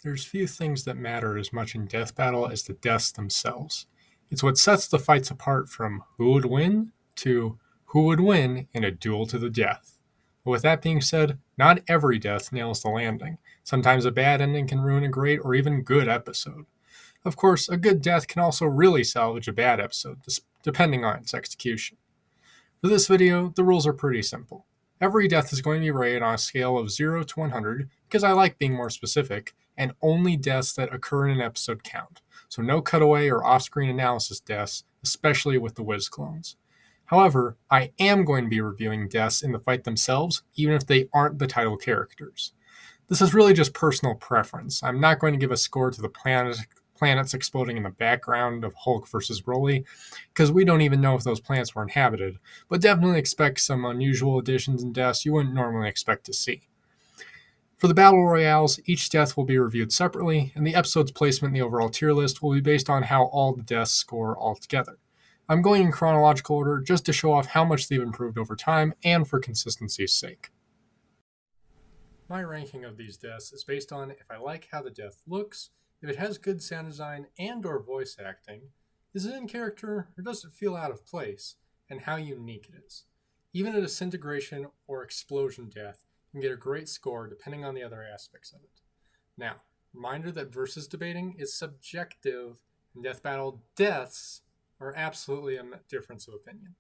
There's few things that matter as much in Death Battle as the deaths themselves. It's what sets the fights apart from who would win to who would win in a duel to the death. But with that being said, not every death nails the landing. Sometimes a bad ending can ruin a great or even good episode. Of course, a good death can also really salvage a bad episode, depending on its execution. For this video, the rules are pretty simple. Every death is going to be rated on a scale of 0 to 100 because I like being more specific, and only deaths that occur in an episode count. So no cutaway or off-screen analysis deaths, especially with the Wiz clones. However, I am going to be reviewing deaths in the fight themselves, even if they aren't the title characters. This is really just personal preference. I'm not going to give a score to the planets exploding in the background of Hulk versus Broly, because we don't even know if those planets were inhabited, but definitely expect some unusual additions and deaths you wouldn't normally expect to see. For the Battle Royales, each death will be reviewed separately, and the episode's placement in the overall tier list will be based on how all the deaths score altogether. I'm going in chronological order just to show off how much they've improved over time and for consistency's sake. My ranking of these deaths is based on if I like how the death looks, if it has good sound design and or voice acting, is it in character or does it feel out of place, and how unique it is. Even a disintegration or explosion death can get a great score depending on the other aspects of it. Now, reminder that versus debating is subjective, and Death Battle deaths are absolutely a difference of opinion.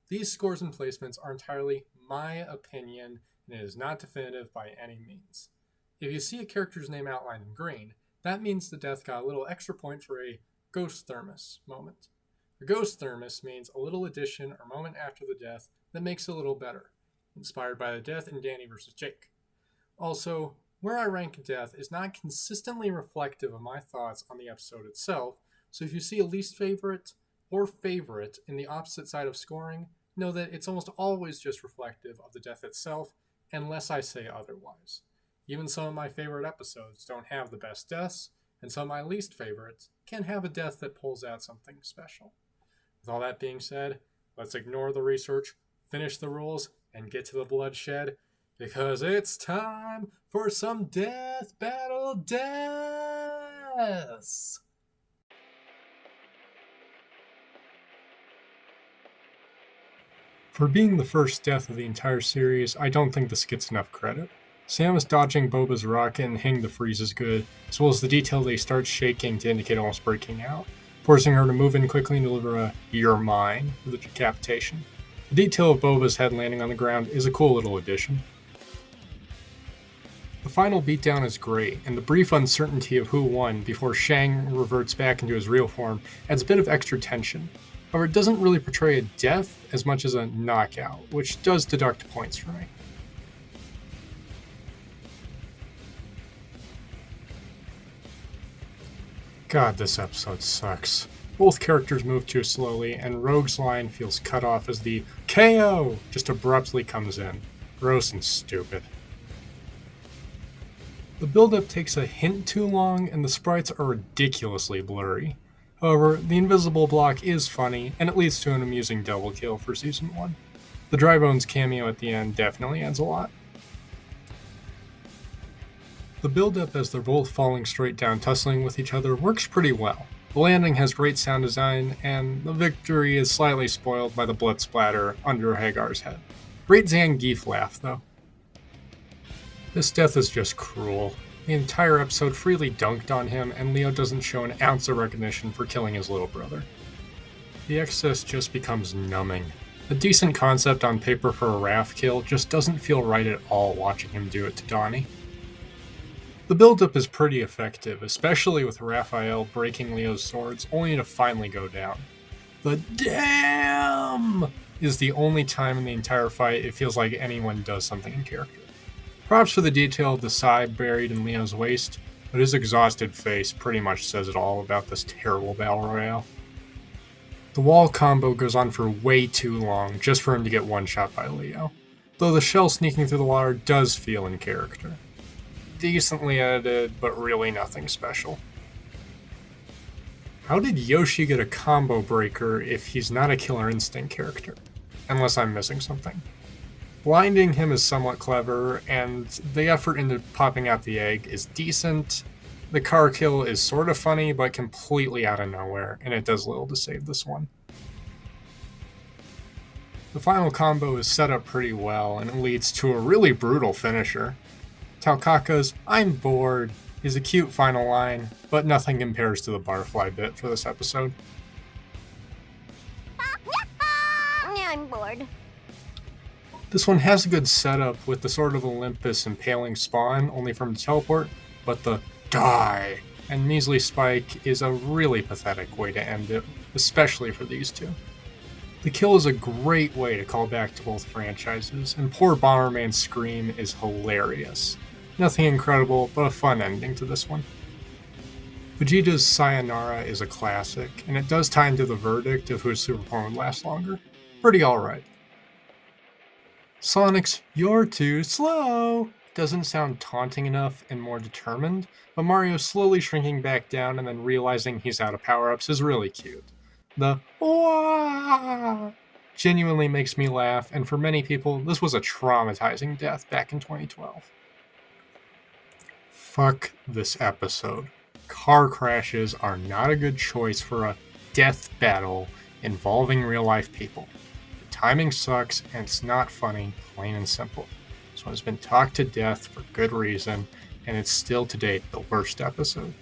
These scores and placements are entirely my opinion, and it is not definitive by any means. If you see a character's name outlined in green, that means the death got a little extra point for a ghost thermos moment. A ghost thermos means a little addition or moment after the death that makes it a little better, inspired by the death in Danny vs. Jake. Also, where I rank a death is not consistently reflective of my thoughts on the episode itself, so if you see a least favorite or favorite in the opposite side of scoring, know that it's almost always just reflective of the death itself, unless I say otherwise. Even some of my favorite episodes don't have the best deaths, and some of my least favorites can have a death that pulls out something special. With all that being said, let's ignore the research, finish the rules, and get to the bloodshed, because it's time for some Death Battle deaths! For being the first death of the entire series, I don't think this gets enough credit. Samus dodging Boba's rocket and hitting the freeze is good, as well as the detail they start shaking to indicate almost breaking out, forcing her to move in quickly and deliver a "you're mine" with a decapitation. The detail of Boba's head landing on the ground is a cool little addition. The final beatdown is great, and the brief uncertainty of who won before Shang reverts back into his real form adds a bit of extra tension. However, it doesn't really portray a death as much as a knockout, which does deduct points for me. God, this episode sucks. Both characters move too slowly, and Rogue's line feels cut off as the KO just abruptly comes in. Gross and stupid. The build-up takes a hint too long, and the sprites are ridiculously blurry. However, the invisible block is funny, and it leads to an amusing double kill for Season 1. The Dry Bones cameo at the end definitely adds a lot. The build-up as they're both falling straight down tussling with each other works pretty well. The landing has great sound design, and the victory is slightly spoiled by the blood splatter under Hagar's head. Great Zangief laugh, though. This death is just cruel. The entire episode freely dunked on him, and Leo doesn't show an ounce of recognition for killing his little brother. The excess just becomes numbing. A decent concept on paper for a Raph kill just doesn't feel right at all watching him do it to Donnie. The build-up is pretty effective, especially with Raphael breaking Leo's swords only to finally go down. The damn is the only time in the entire fight it feels like anyone does something in character. Props for the detail of the sigh buried in Leo's waist, but his exhausted face pretty much says it all about this terrible battle royale. The wall combo goes on for way too long just for him to get one shot by Leo, though the shell sneaking through the water does feel in character. Decently edited, but really nothing special. How did Yoshi get a combo breaker if he's not a Killer Instinct character? Unless I'm missing something. Blinding him is somewhat clever, and the effort into popping out the egg is decent, The car kill is sort of funny, but completely out of nowhere, and it does little to save this one. The final combo is set up pretty well, and it leads to a really brutal finisher. Taukaka's "I'm bored" is a cute final line, but nothing compares to the barfly bit for this episode. I'm bored. This one has a good setup with the sort of Olympus impaling Spawn, only from the teleport, but the "die" and measly spike is a really pathetic way to end it, especially for these two. The kill is a great way to call back to both franchises, and poor Bomberman's scream is hilarious. Nothing incredible, but a fun ending to this one. Vegeta's Sayonara is a classic, and it does tie into the verdict of whose superpower would last longer. Pretty alright. Sonic's "You're too slow" doesn't sound taunting enough and more determined, but Mario slowly shrinking back down and then realizing he's out of power-ups is really cute. The "Wah" genuinely makes me laugh, and for many people, this was a traumatizing death back in 2012. Fuck this episode. Car crashes are not a good choice for a death battle involving real-life people. The timing sucks, and it's not funny, plain and simple. This one has been talked to death for good reason, and it's still to date the worst episode.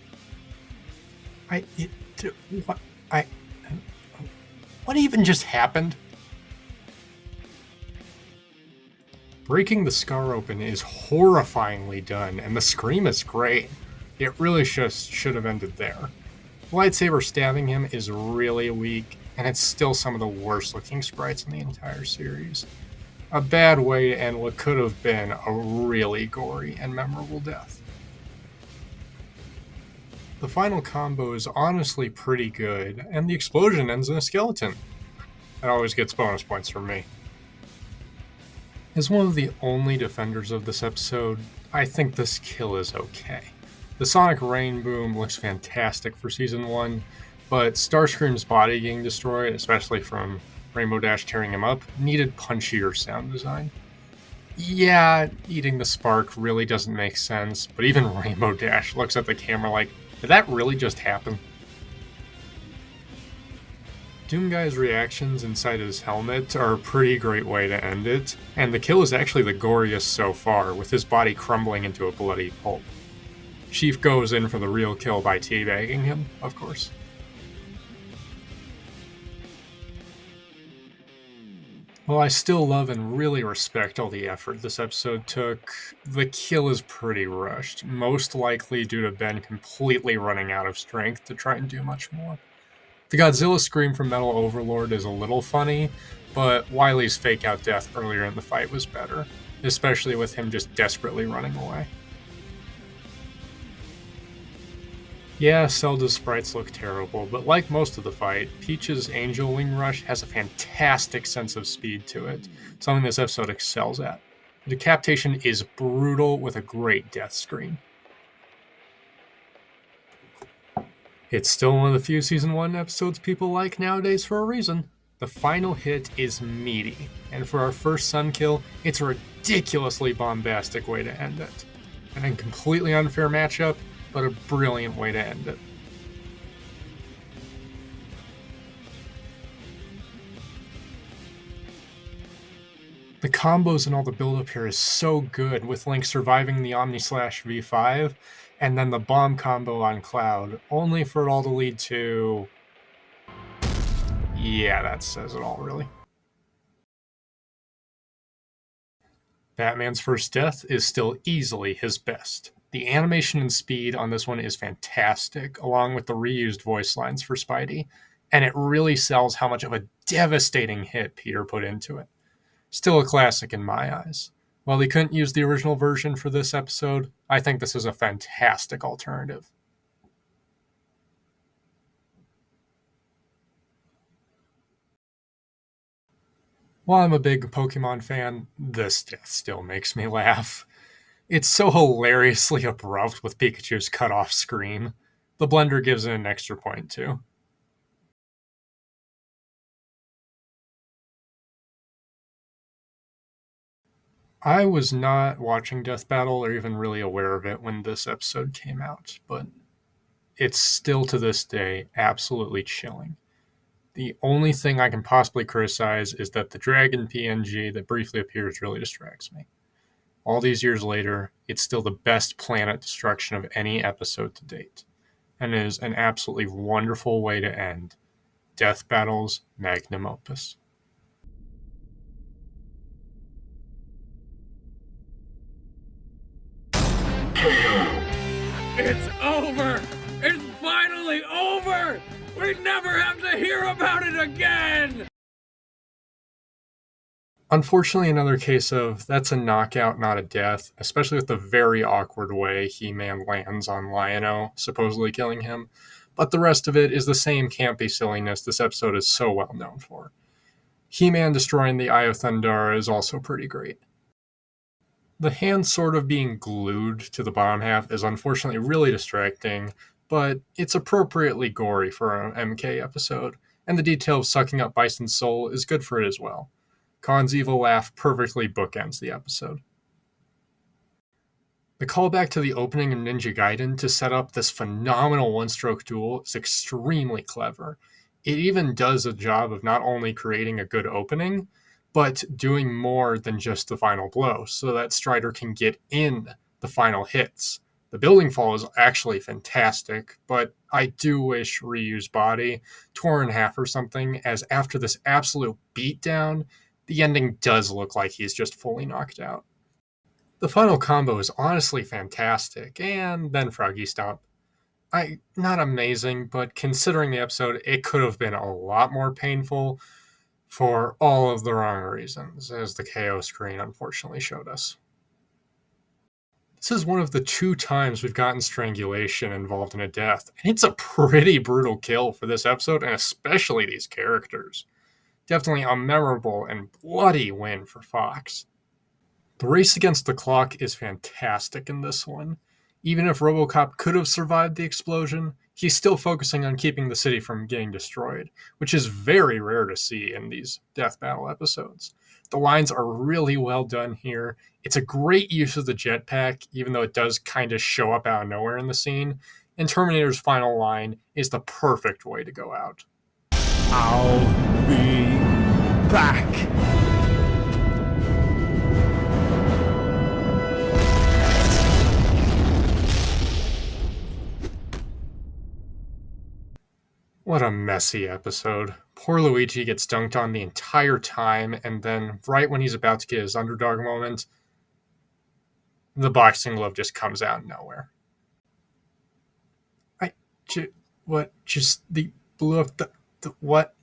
What even just happened? Breaking the scar open is horrifyingly done, and the scream is great. It really should have ended there. Lightsaber stabbing him is really weak, and it's still some of the worst looking sprites in the entire series. A bad way to end what could have been a really gory and memorable death. The final combo is honestly pretty good, and the explosion ends in a skeleton. That always gets bonus points from me. As one of the only defenders of this episode, I think this kill is okay. The Sonic Rain Boom looks fantastic for Season 1, but Starscream's body getting destroyed, especially from Rainbow Dash tearing him up, needed punchier sound design. Yeah, eating the spark really doesn't make sense, but even Rainbow Dash looks at the camera like, did that really just happen? Doomguy's reactions inside his helmet are a pretty great way to end it, and the kill is actually the goriest so far, with his body crumbling into a bloody pulp. Chief goes in for the real kill by teabagging him, of course. While I still love and really respect all the effort this episode took, the kill is pretty rushed, most likely due to Ben completely running out of strength to try and do much more. The Godzilla scream from Metal Overlord is a little funny, but Wily's fake-out death earlier in the fight was better, especially with him just desperately running away. Yeah, Zelda's sprites look terrible, but like most of the fight, Peach's Angel Wing Rush has a fantastic sense of speed to it, something this episode excels at. The decapitation is brutal with a great death scream. It's still one of the few Season 1 episodes people like nowadays for a reason. The final hit is meaty, and for our first Sun kill, it's a ridiculously bombastic way to end it. An completely unfair matchup, but a brilliant way to end it. The combos and all the build-up here is so good, with Link surviving the Omni-Slash V5, and then the bomb combo on Cloud, only for it all to lead to... yeah, that says it all, really. Batman's first death is still easily his best. The animation and speed on this one is fantastic, along with the reused voice lines for Spidey, and it really sells how much of a devastating hit Peter put into it. Still a classic in my eyes. While they couldn't use the original version for this episode, I think this is a fantastic alternative. While I'm a big Pokemon fan, this death still makes me laugh. It's so hilariously abrupt with Pikachu's cut-off scream. The blender gives it an extra point, too. I was not watching Death Battle or even really aware of it when this episode came out, but it's still to this day absolutely chilling. The only thing I can possibly criticize is that the dragon PNG that briefly appears really distracts me. All these years later, it's still the best planet destruction of any episode to date, and is an absolutely wonderful way to end Death Battle's magnum opus. It's over! It's finally over! We never have to hear about it again! Unfortunately, another case of that's a knockout, not a death, especially with the very awkward way He-Man lands on Lion-O, supposedly killing him. But the rest of it is the same campy silliness this episode is so well known for. He-Man destroying the Eye of Thundara is also pretty great. The hand sort of being glued to the bottom half is unfortunately really distracting, but it's appropriately gory for an MK episode, and the detail of sucking up Bison's soul is good for it as well. Khan's evil laugh perfectly bookends the episode. The callback to the opening of Ninja Gaiden to set up this phenomenal one-stroke duel is extremely clever. It even does a job of not only creating a good opening, but doing more than just the final blow, so that Strider can get in the final hits. The building fall is actually fantastic, but I do wish Ryu's body tore in half or something, as after this absolute beatdown, the ending does look like he's just fully knocked out. The final combo is honestly fantastic, and then Froggy Stomp. Not amazing, but considering the episode, it could have been a lot more painful for all of the wrong reasons, as the KO screen unfortunately showed us. This is one of the 2 times we've gotten strangulation involved in a death, and it's a pretty brutal kill for this episode, and especially these characters. Definitely a memorable and bloody win for Fox. The race against the clock is fantastic in this one. Even if RoboCop could have survived the explosion, he's still focusing on keeping the city from getting destroyed, which is very rare to see in these Death Battle episodes. The lines are really well done here. It's a great use of the jetpack, even though it does kind of show up out of nowhere in the scene. And Terminator's final line is the perfect way to go out. I'll be back! What a messy episode. Poor Luigi gets dunked on the entire time, and then, right when he's about to get his underdog moment, the boxing glove just comes out of nowhere. What just the blew up the what?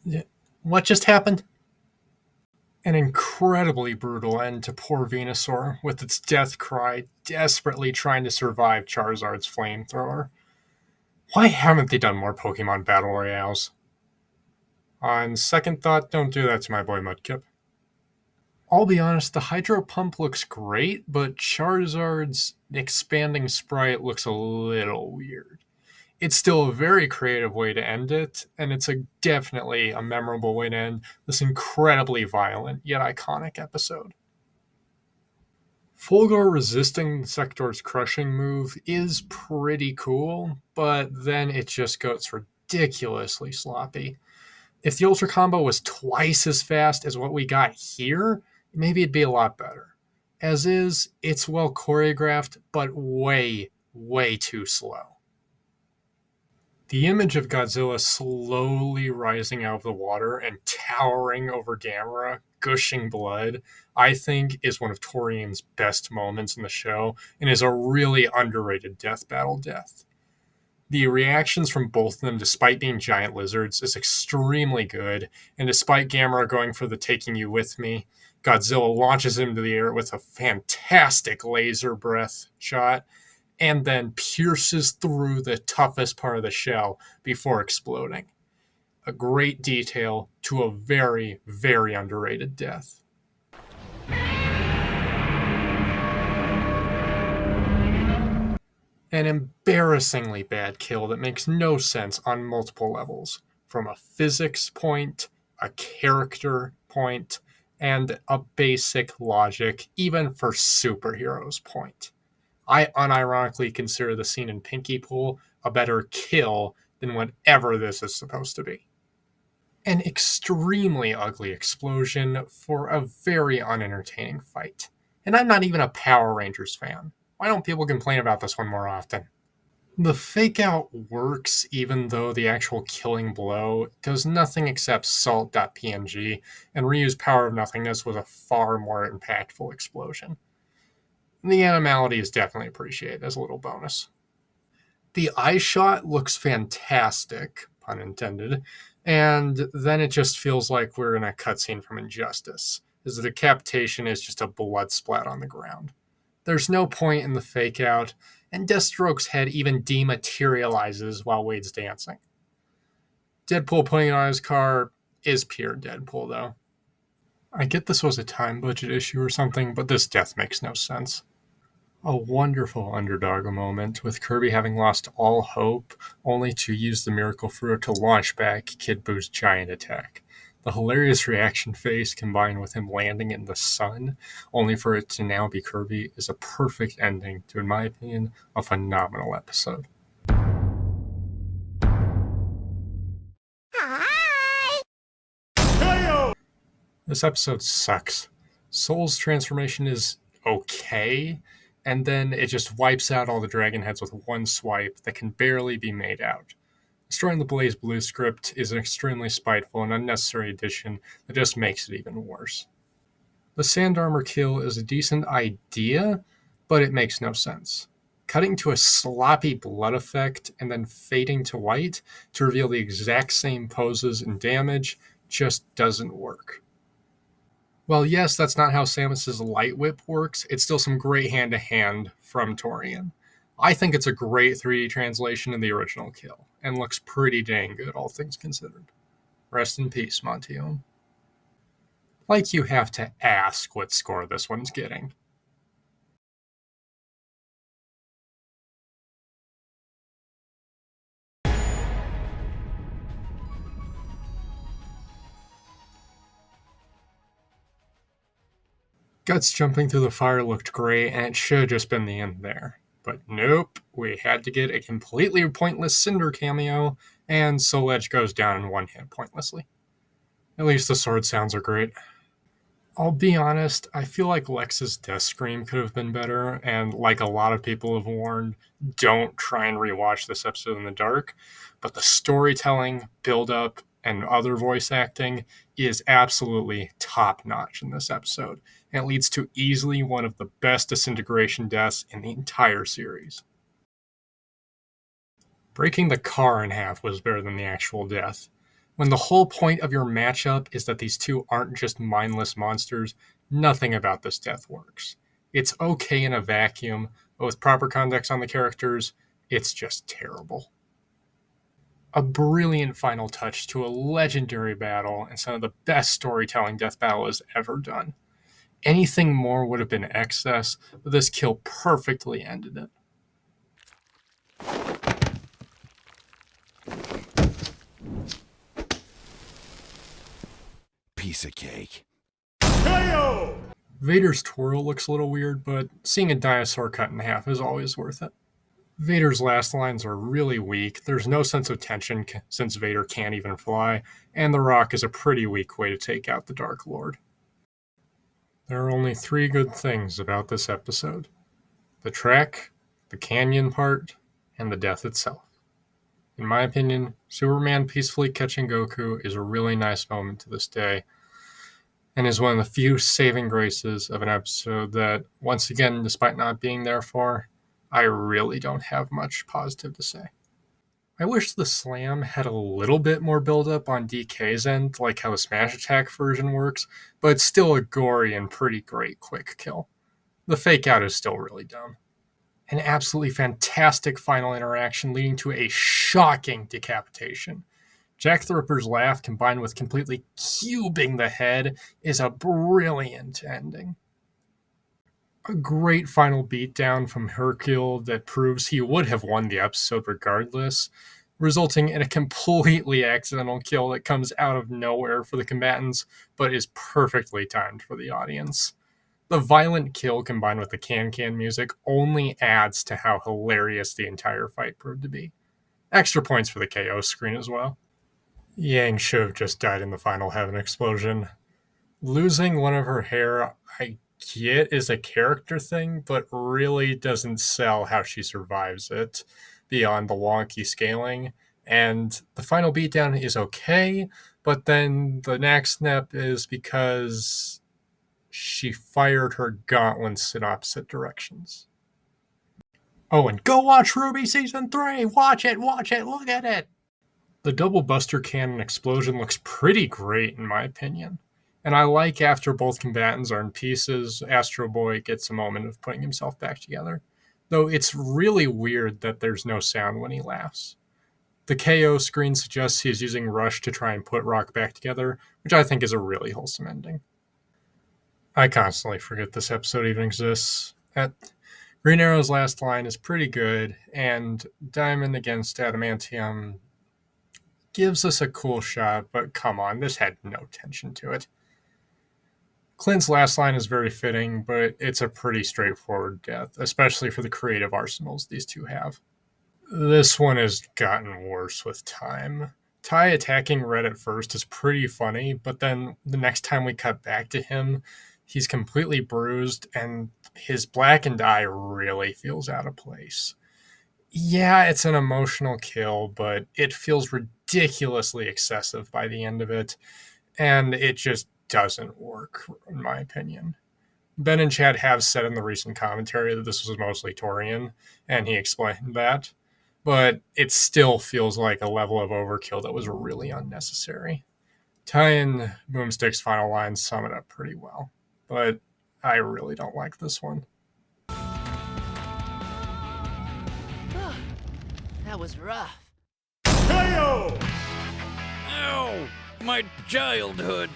What just happened? An incredibly brutal end to poor Venusaur, with its death cry desperately trying to survive Charizard's flamethrower. Why haven't they done more Pokemon Battle Royales? On second thought, don't do that to my boy Mudkip. I'll be honest, the Hydro Pump looks great, but Charizard's expanding sprite looks a little weird. It's still a very creative way to end it, and it's definitely a memorable way to end this incredibly violent yet iconic episode. Fulgor resisting Sector's crushing move is pretty cool, but then it just goes ridiculously sloppy. If the Ultra Combo was twice as fast as what we got here, maybe it'd be a lot better. As is, it's well choreographed, but way, way too slow. The image of Godzilla slowly rising out of the water and towering over Gamera, gushing blood, I think is one of Torian's best moments in the show and is a really underrated death battle death. The reactions from both of them, despite being giant lizards, is extremely good, and despite Gamera going for the taking you with me, Godzilla launches him into the air with a fantastic laser breath shot, and then pierces through the toughest part of the shell before exploding. A great detail to a very, very underrated death. An embarrassingly bad kill that makes no sense on multiple levels, from a physics point, a character point, and a basic logic, even for superheroes point. I unironically consider the scene in Pinky Pool a better kill than whatever this is supposed to be. An extremely ugly explosion for a very unentertaining fight. And I'm not even a Power Rangers fan. Why don't people complain about this one more often? The fake out works even though the actual killing blow does nothing except salt.png, and reuse Power of Nothingness was a far more impactful explosion. The animality is definitely appreciated as a little bonus. The eye shot looks fantastic, pun intended, and then it just feels like we're in a cutscene from Injustice, as the decapitation is just a blood splat on the ground. There's no point in the fake out, and Deathstroke's head even dematerializes while Wade's dancing. Deadpool putting it on his car is pure Deadpool, though. I get this was a time budget issue or something, but this death makes no sense. A wonderful underdog moment, with Kirby having lost all hope, only to use the Miracle Fruit to launch back Kid Boo's giant attack. The hilarious reaction face combined with him landing in the sun, only for it to now be Kirby, is a perfect ending to, in my opinion, a phenomenal episode. Hi! This episode sucks. Soul's transformation is okay, and then it just wipes out all the dragon heads with one swipe that can barely be made out. Destroying the Blaze Blue script is an extremely spiteful and unnecessary addition that just makes it even worse. The Sand Armor kill is a decent idea, but it makes no sense. Cutting to a sloppy blood effect and then fading to white to reveal the exact same poses and damage just doesn't work. Well, yes, that's not how Samus's light whip works. It's still some great hand-to-hand from Torian. I think it's a great 3D translation of the original kill, and looks pretty dang good, all things considered. Rest in peace, Montione. Like you have to ask what score this one's getting. Guts jumping through the fire looked great, and it should have just been the end there. But nope, we had to get a completely pointless Cinder cameo, and Soul Edge goes down in one hit pointlessly. At least the sword sounds are great. I'll be honest, I feel like Lex's death scream could have been better, and like a lot of people have warned, don't try and rewatch this episode in the dark. But the storytelling, build up, and other voice acting is absolutely top notch in this episode, and it leads to easily one of the best disintegration deaths in the entire series. Breaking the car in half was better than the actual death. When the whole point of your matchup is that these two aren't just mindless monsters, nothing about this death works. It's okay in a vacuum, but with proper context on the characters, it's just terrible. A brilliant final touch to a legendary battle and some of the best storytelling death battle has ever done. Anything more would have been excess, but this kill perfectly ended it. Piece of cake. Vader's twirl looks a little weird, but seeing a dinosaur cut in half is always worth it. Vader's last lines are really weak. There's no sense of tension since Vader can't even fly, and the rock is a pretty weak way to take out the Dark Lord. There are only 3 good things about this episode: the trek, the canyon part, and the death itself. In my opinion, Superman peacefully catching Goku is a really nice moment to this day, and is one of the few saving graces of an episode that, once again, despite not being there for, I really don't have much positive to say. I wish the slam had a little bit more build-up on DK's end, like how the Smash Attack version works, but it's still a gory and pretty great quick kill. The fake out is still really dumb. An absolutely fantastic final interaction leading to a shocking decapitation. Jack the Ripper's laugh combined with completely cubing the head is a brilliant ending. A great final beatdown from Hercule that proves he would have won the episode regardless, resulting in a completely accidental kill that comes out of nowhere for the combatants, but is perfectly timed for the audience. The violent kill combined with the can music only adds to how hilarious the entire fight proved to be. Extra points for the KO screen as well. Yang should have just died in the final heaven explosion. Losing one of her hair, I get, is a character thing, but really doesn't sell how she survives it beyond the wonky scaling. And the final beatdown is okay, but then the next snap is because she fired her gauntlets in opposite directions. Oh, and go watch Ruby Season 3! Watch it, look at it! The double Buster Cannon explosion looks pretty great in my opinion. And I like after both combatants are in pieces, Astro Boy gets a moment of putting himself back together. Though it's really weird that there's no sound when he laughs. The KO screen suggests he's using Rush to try and put Rock back together, which I think is a really wholesome ending. I constantly forget this episode even exists. Green Arrow's last line is pretty good, and Diamond against Adamantium gives us a cool shot, but come on, this had no tension to it. Clint's last line is very fitting, but it's a pretty straightforward death, especially for the creative arsenals these two have. This one has gotten worse with time. Ty attacking Red at first is pretty funny, but then the next time we cut back to him, he's completely bruised, and his blackened eye really feels out of place. Yeah, it's an emotional kill, but it feels ridiculously excessive by the end of it, and it just doesn't work, in my opinion. Ben and Chad have said in the recent commentary that this was mostly Torian, and he explained that, but it still feels like a level of overkill that was really unnecessary. Ty and Boomstick's final lines sum it up pretty well, but I really don't like this one. That was rough. KO! Ow! My childhood!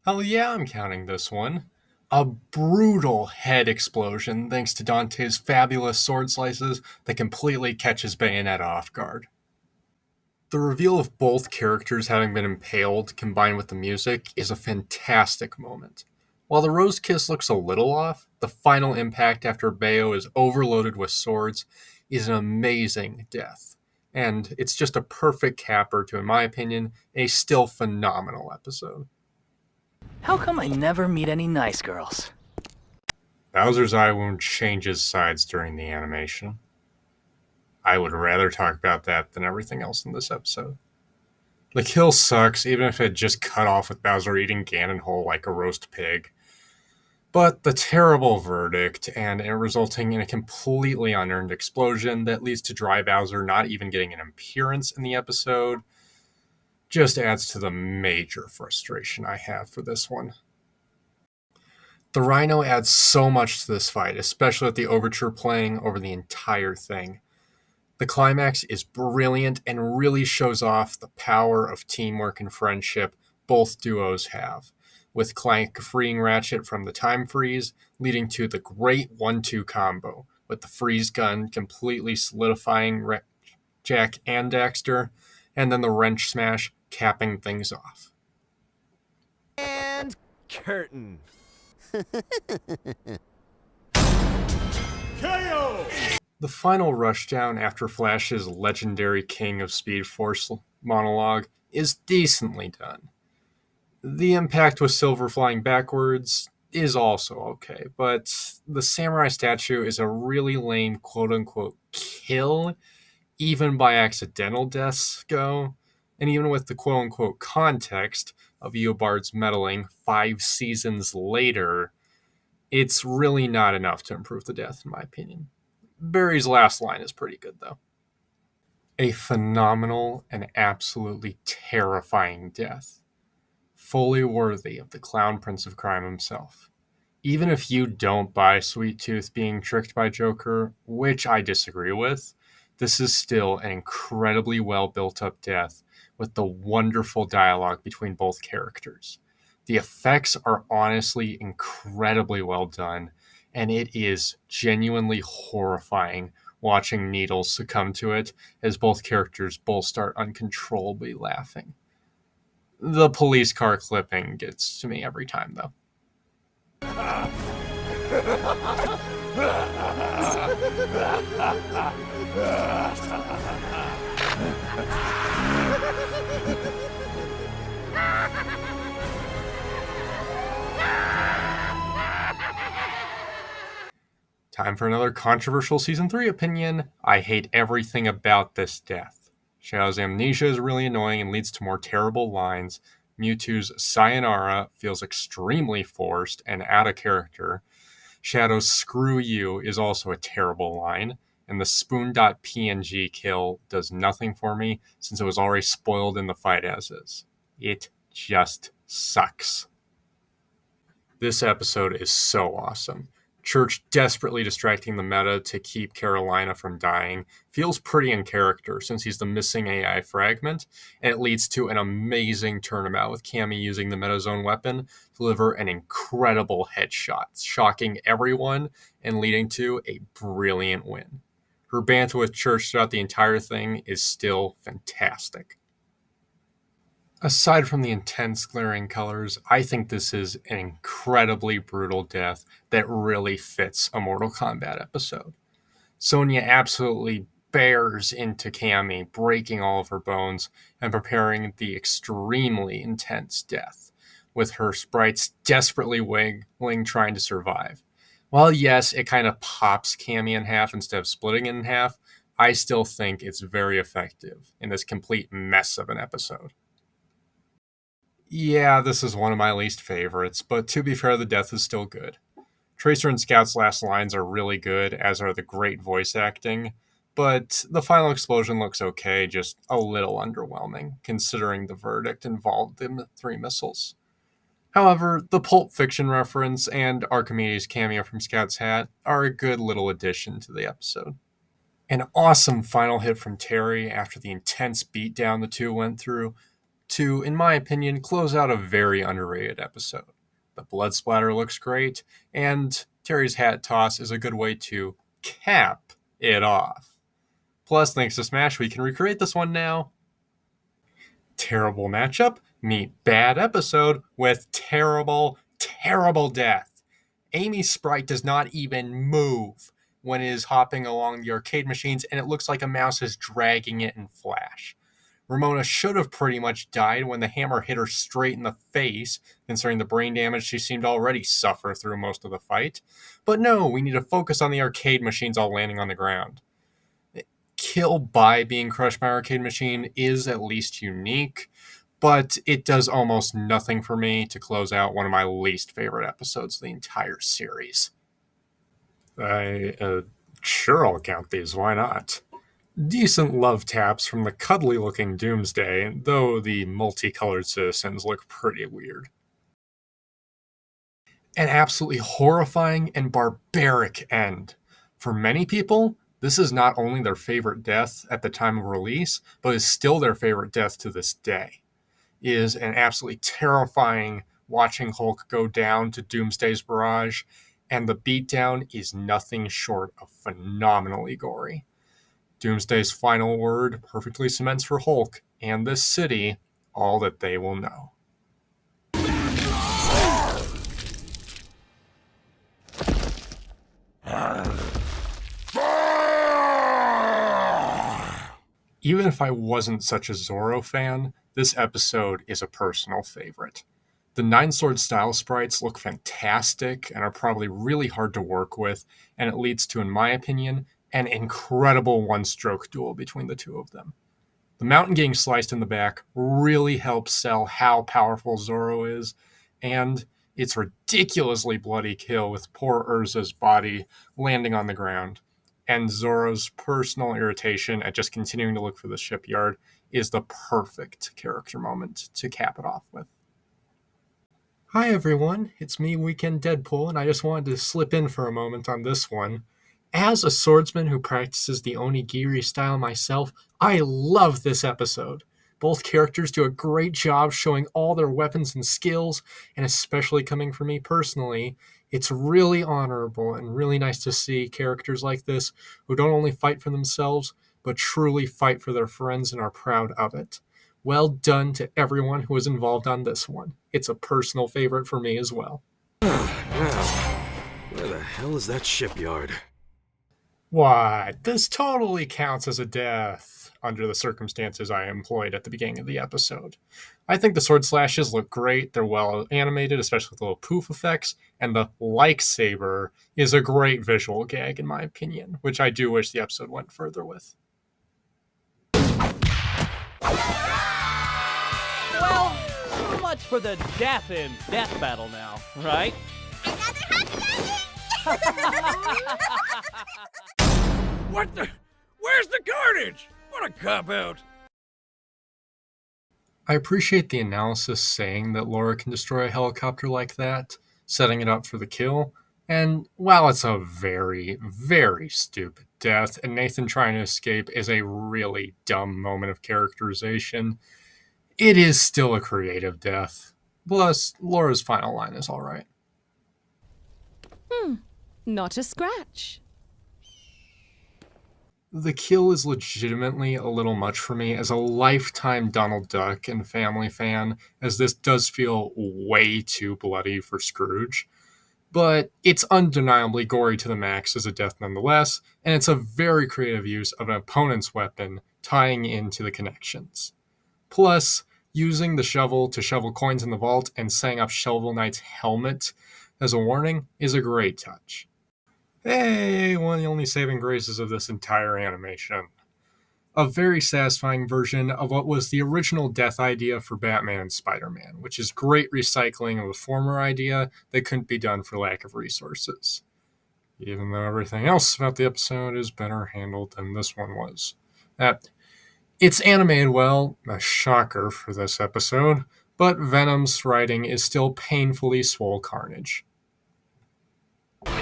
Hell yeah, I'm counting this one. A brutal head explosion thanks to Dante's fabulous sword slices that completely catches Bayonetta off guard. The reveal of both characters having been impaled combined with the music is a fantastic moment. While the Rose Kiss looks a little off, the final impact after Bayo is overloaded with swords is an amazing death. And it's just a perfect capper to, in my opinion, a still phenomenal episode. How come I never meet any nice girls? Bowser's eye wound changes sides during the animation. I would rather talk about that than everything else in this episode. The kill sucks, even if it just cut off with Bowser eating Ganon whole like a roast pig. But the terrible verdict, and it resulting in a completely unearned explosion that leads to Dry Bowser not even getting an appearance in the episode, just adds to the major frustration I have for this one. The Rhino adds so much to this fight, especially with the overture playing over the entire thing. The climax is brilliant and really shows off the power of teamwork and friendship both duos have, with Clank freeing Ratchet from the time freeze, leading to the great 1-2 combo, with the freeze gun completely solidifying Jack and Daxter, and then the wrench smash capping things off. And curtain. KO! The final rushdown after Flash's legendary King of Speed Force monologue is decently done. The impact with Silver flying backwards is also okay, but the samurai statue is a really lame quote-unquote kill, even by accidental deaths go, and even with the quote-unquote context of Eobard's meddling 5 seasons later, it's really not enough to improve the death, in my opinion. Barry's last line is pretty good, though. A phenomenal and absolutely terrifying death. Fully worthy of the Clown Prince of Crime himself. Even if you don't buy Sweet Tooth being tricked by Joker, which I disagree with, this is still an incredibly well built up death with the wonderful dialogue between both characters. The effects are honestly incredibly well done, and it is genuinely horrifying watching Needles succumb to it as both characters both start uncontrollably laughing. The police car clipping gets to me every time, though. Time for another controversial Season 3 opinion. I hate everything about this death. Shadow's amnesia is really annoying and leads to more terrible lines. Mewtwo's sayonara feels extremely forced and out of character. Shadow's screw you is also a terrible line. And the spoon.png kill does nothing for me since it was already spoiled in the fight as is. It just sucks. This episode is so awesome. Church desperately distracting the meta to keep Carolina from dying feels pretty in character since he's the missing AI fragment, and it leads to an amazing turnabout with Cammy using the meta's own weapon to deliver an incredible headshot, shocking everyone and leading to a brilliant win. Her banter with Church throughout the entire thing is still fantastic. Aside from the intense glaring colors, I think this is an incredibly brutal death that really fits a Mortal Kombat episode. Sonya absolutely bears into Cammy, breaking all of her bones and preparing the extremely intense death, with her sprites desperately wiggling trying to survive. While yes, it kind of pops Cammy in half instead of splitting it in half, I still think it's very effective in this complete mess of an episode. Yeah, this is one of my least favorites, but to be fair, the death is still good. Tracer and Scout's last lines are really good, as are the great voice acting, but the final explosion looks okay, just a little underwhelming, considering the verdict involved in 3 missiles. However, the Pulp Fiction reference and Archimedes' cameo from Scout's hat are a good little addition to the episode. An awesome final hit from Terry after the intense beatdown the two went through, to, in my opinion, close out a very underrated episode. The blood splatter looks great, and Terry's hat toss is a good way to cap it off. Plus, thanks to Smash, we can recreate this one now. Terrible matchup, meet bad episode with terrible, terrible death. Amy's sprite does not even move when it is hopping along the arcade machines, and it looks like a mouse is dragging it in Flash. Ramona should have pretty much died when the hammer hit her straight in the face, considering the brain damage she seemed to already suffer through most of the fight. But no, we need to focus on the arcade machines all landing on the ground. Kill by being crushed by arcade machine is at least unique, but it does almost nothing for me to close out one of my least favorite episodes of the entire series. Sure, I'll count these, why not? Decent love taps from the cuddly-looking Doomsday, though the multicolored citizens look pretty weird. An absolutely horrifying and barbaric end. For many people, this is not only their favorite death at the time of release, but is still their favorite death to this day. It is an absolutely terrifying watching Hulk go down to Doomsday's barrage, and the beatdown is nothing short of phenomenally gory. Doomsday's final word perfectly cements for Hulk and this city all that they will know. Even if I wasn't such a Zorro fan, this episode is a personal favorite. The Nine Sword style sprites look fantastic and are probably really hard to work with, and it leads to, in my opinion, an incredible one-stroke duel between the two of them. The mountain getting sliced in the back really helps sell how powerful Zorro is, and its ridiculously bloody kill with poor Urza's body landing on the ground, and Zorro's personal irritation at just continuing to look for the shipyard is the perfect character moment to cap it off with. Hi everyone, it's me, Weekend Deadpool, and I just wanted to slip in for a moment on this one. As a swordsman who practices the onigiri style myself, I love this episode. Both characters do a great job showing all their weapons and skills, and especially coming from me personally, It's really honorable and really nice to see characters like this who don't only fight for themselves, but truly fight for their friends and are proud of it. Well done to everyone who was involved on this one. It's a personal favorite for me as well. Now, where the hell is that shipyard? What? This totally counts as a death under the circumstances I employed at the beginning of the episode. I think the sword slashes look great. They're well animated, especially with the little poof effects, and the lightsaber is a great visual gag, in my opinion, which I do wish the episode went further with. Well, so much for the death in Death Battle now, right? What the? Where's the carnage? What a cop-out. I appreciate the analysis saying that Laura can destroy a helicopter like that, setting it up for the kill. And while it's a very, very stupid death, and Nathan trying to escape is a really dumb moment of characterization, it is still a creative death. Plus, Laura's final line is alright. Not a scratch. The kill is legitimately a little much for me as a lifetime Donald Duck and Family fan, as this does feel way too bloody for Scrooge. But it's undeniably gory to the max as a death nonetheless, and it's a very creative use of an opponent's weapon tying into the connections. Plus, using the shovel to shovel coins in the vault and setting up Shovel Knight's helmet as a warning is a great touch. Hey, one of the only saving graces of this entire animation. A very satisfying version of what was the original death idea for Batman and Spider-Man, which is great recycling of a former idea that couldn't be done for lack of resources. Even though everything else about the episode is better handled than this one was. It's animated well, a shocker for this episode, but Venom's writing is still painfully swole carnage. Give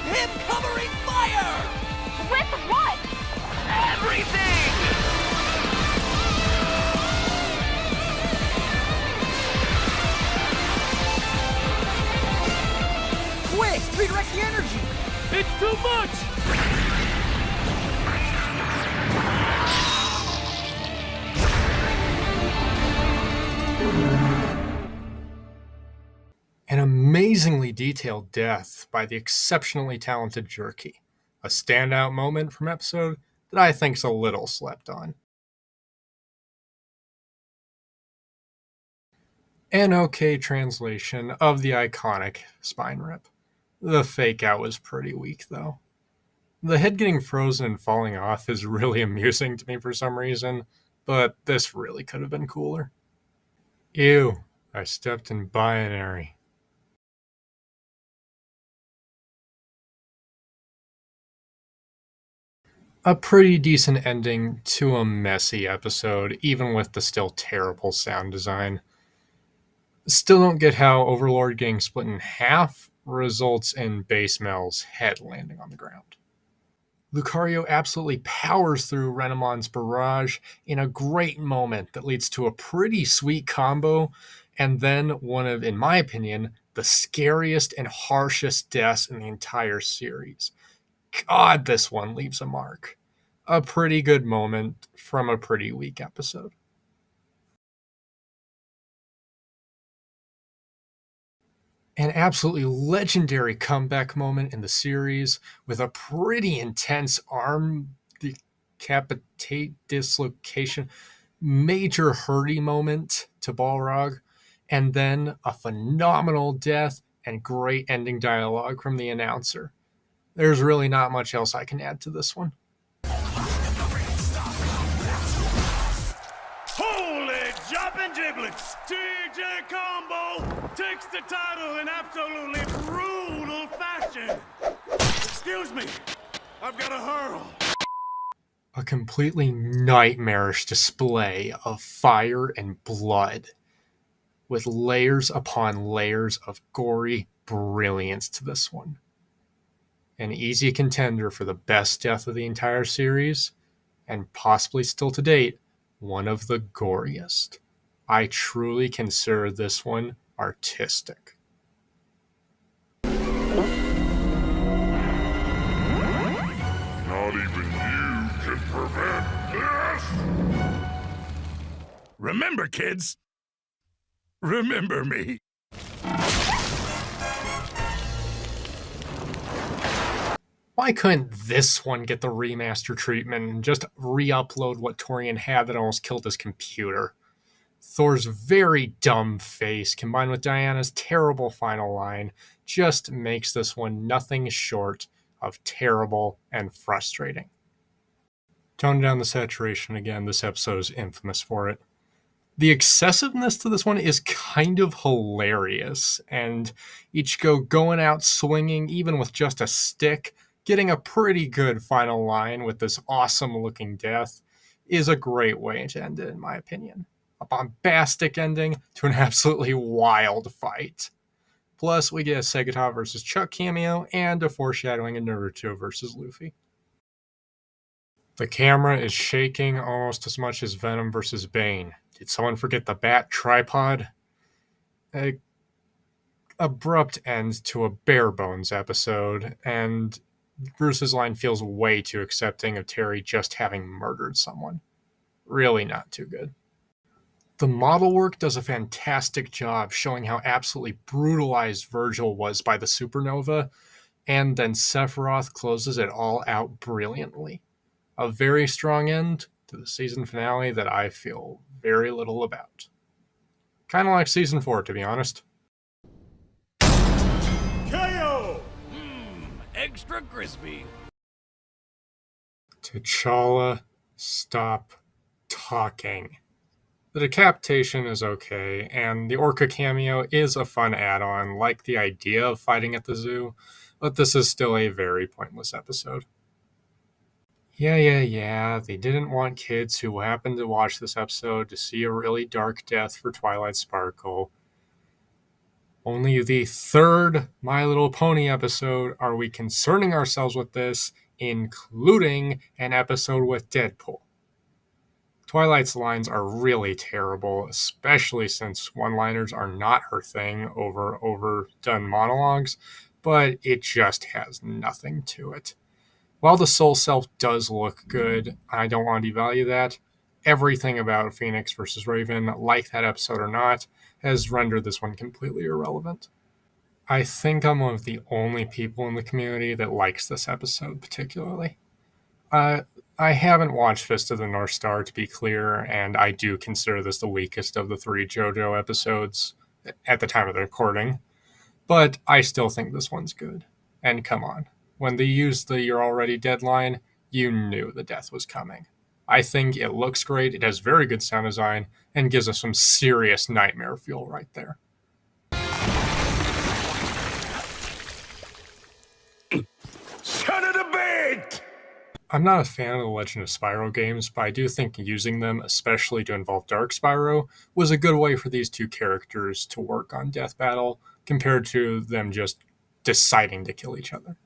him covering fire! With what? Everything! Quick, redirect the energy! It's too much! An amazingly detailed death by the exceptionally talented Jerky. A standout moment from episode that I think's a little slept on. An okay translation of the iconic spine rip. The fake out was pretty weak though. The head getting frozen and falling off is really amusing to me for some reason, but this really could have been cooler. Ew, I stepped in binary. A pretty decent ending to a messy episode, even with the still terrible sound design. Still don't get how Overlord getting split in half results in Base Mel's head landing on the ground. Lucario absolutely powers through Renamon's barrage in a great moment that leads to a pretty sweet combo, and then one of, in my opinion, the scariest and harshest deaths in the entire series. God, this one leaves a mark. A pretty good moment from a pretty weak episode. An absolutely legendary comeback moment in the series with a pretty intense arm decapitate dislocation, major hurdy moment to Balrog, and then a phenomenal death and great ending dialogue from the announcer. There's really not much else I can add to this one. Holy jumping giblets! TJ Combo takes the title in absolutely brutal fashion. Excuse me, I've got to hurl. A completely nightmarish display of fire and blood, with layers upon layers of gory brilliance to this one. An easy contender for the best death of the entire series, and possibly still to date, one of the goriest. I truly consider this one artistic. Not even you can prevent this! Remember, kids. Remember me. Why couldn't this one get the remaster treatment and just re-upload what Torian had that almost killed his computer? Thor's very dumb face combined with Diana's terrible final line just makes this one nothing short of terrible and frustrating. Tone down the saturation again, this episode is infamous for it. The excessiveness to this one is kind of hilarious, and Ichigo going out swinging, even with just a stick, getting a pretty good final line with this awesome looking death, is a great way to end it, in my opinion. A bombastic ending to an absolutely wild fight. Plus, we get a Segata versus Chuck cameo and a foreshadowing of Naruto versus Luffy. The camera is shaking almost as much as Venom versus Bane. Did someone forget the bat tripod? A abrupt end to a bare bones episode, and Bruce's line feels way too accepting of Terry just having murdered someone. Really not too good. The model work does a fantastic job showing how absolutely brutalized Virgil was by the supernova, and then Sephiroth closes it all out brilliantly. A very strong end to the season finale that I feel very little about. Kind of like season 4, to be honest. KO! Extra crispy. T'Challa, stop talking. The decapitation is okay, and the Orca cameo is a fun add-on, like the idea of fighting at the zoo, but this is still a very pointless episode. Yeah, they didn't want kids who happened to watch this episode to see a really dark death for Twilight Sparkle. Only the third My Little Pony episode are we concerning ourselves with this, including an episode with Deadpool. Twilight's lines are really terrible, especially since one-liners are not her thing over overdone monologues, but it just has nothing to it. While the Soul Self does look good, I don't want to devalue that. Everything about Phoenix versus Raven, like that episode or not, has rendered this one completely irrelevant. I think I'm one of the only people in the community that likes this episode particularly. I haven't watched Fist of the North Star, to be clear, and I do consider this the weakest of the 3 JoJo episodes at the time of the recording, but I still think this one's good. And come on. When they used the "you're already dead" line, you knew the death was coming. I think it looks great, it has very good sound design, and gives us some serious nightmare feel right there. Son of a bitch! I'm not a fan of the Legend of Spyro games, but I do think using them, especially to involve Dark Spyro, was a good way for these two characters to work on Death Battle, compared to them just deciding to kill each other.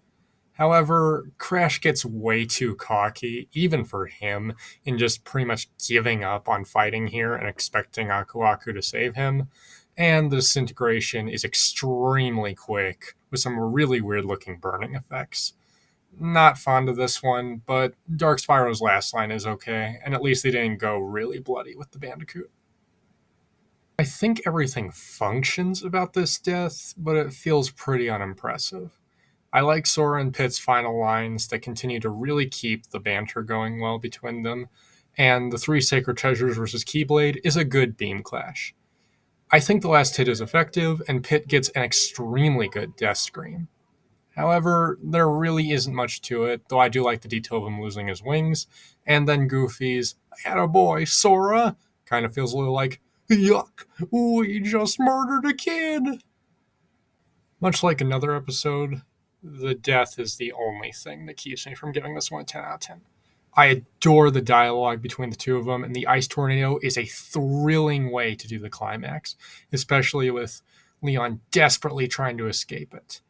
However, Crash gets way too cocky, even for him, in just pretty much giving up on fighting here and expecting Aku Aku to save him, and the disintegration is extremely quick, with some really weird looking burning effects. Not fond of this one, but Dark Spyro's last line is okay, and at least they didn't go really bloody with the Bandicoot. I think everything functions about this death, but it feels pretty unimpressive. I like Sora and Pit's final lines that continue to really keep the banter going well between them, and the 3 Sacred Treasures versus Keyblade is a good beam clash. I think the last hit is effective, and Pit gets an extremely good death scream. However, there really isn't much to it, though I do like the detail of him losing his wings, and then Goofy's "attaboy, Sora" kind of feels a little like, yuck, we just murdered a kid. Much like another episode, the death is the only thing that keeps me from giving this one a 10 out of 10. I adore the dialogue between the two of them, and the ice tornado is a thrilling way to do the climax, especially with Leon desperately trying to escape it.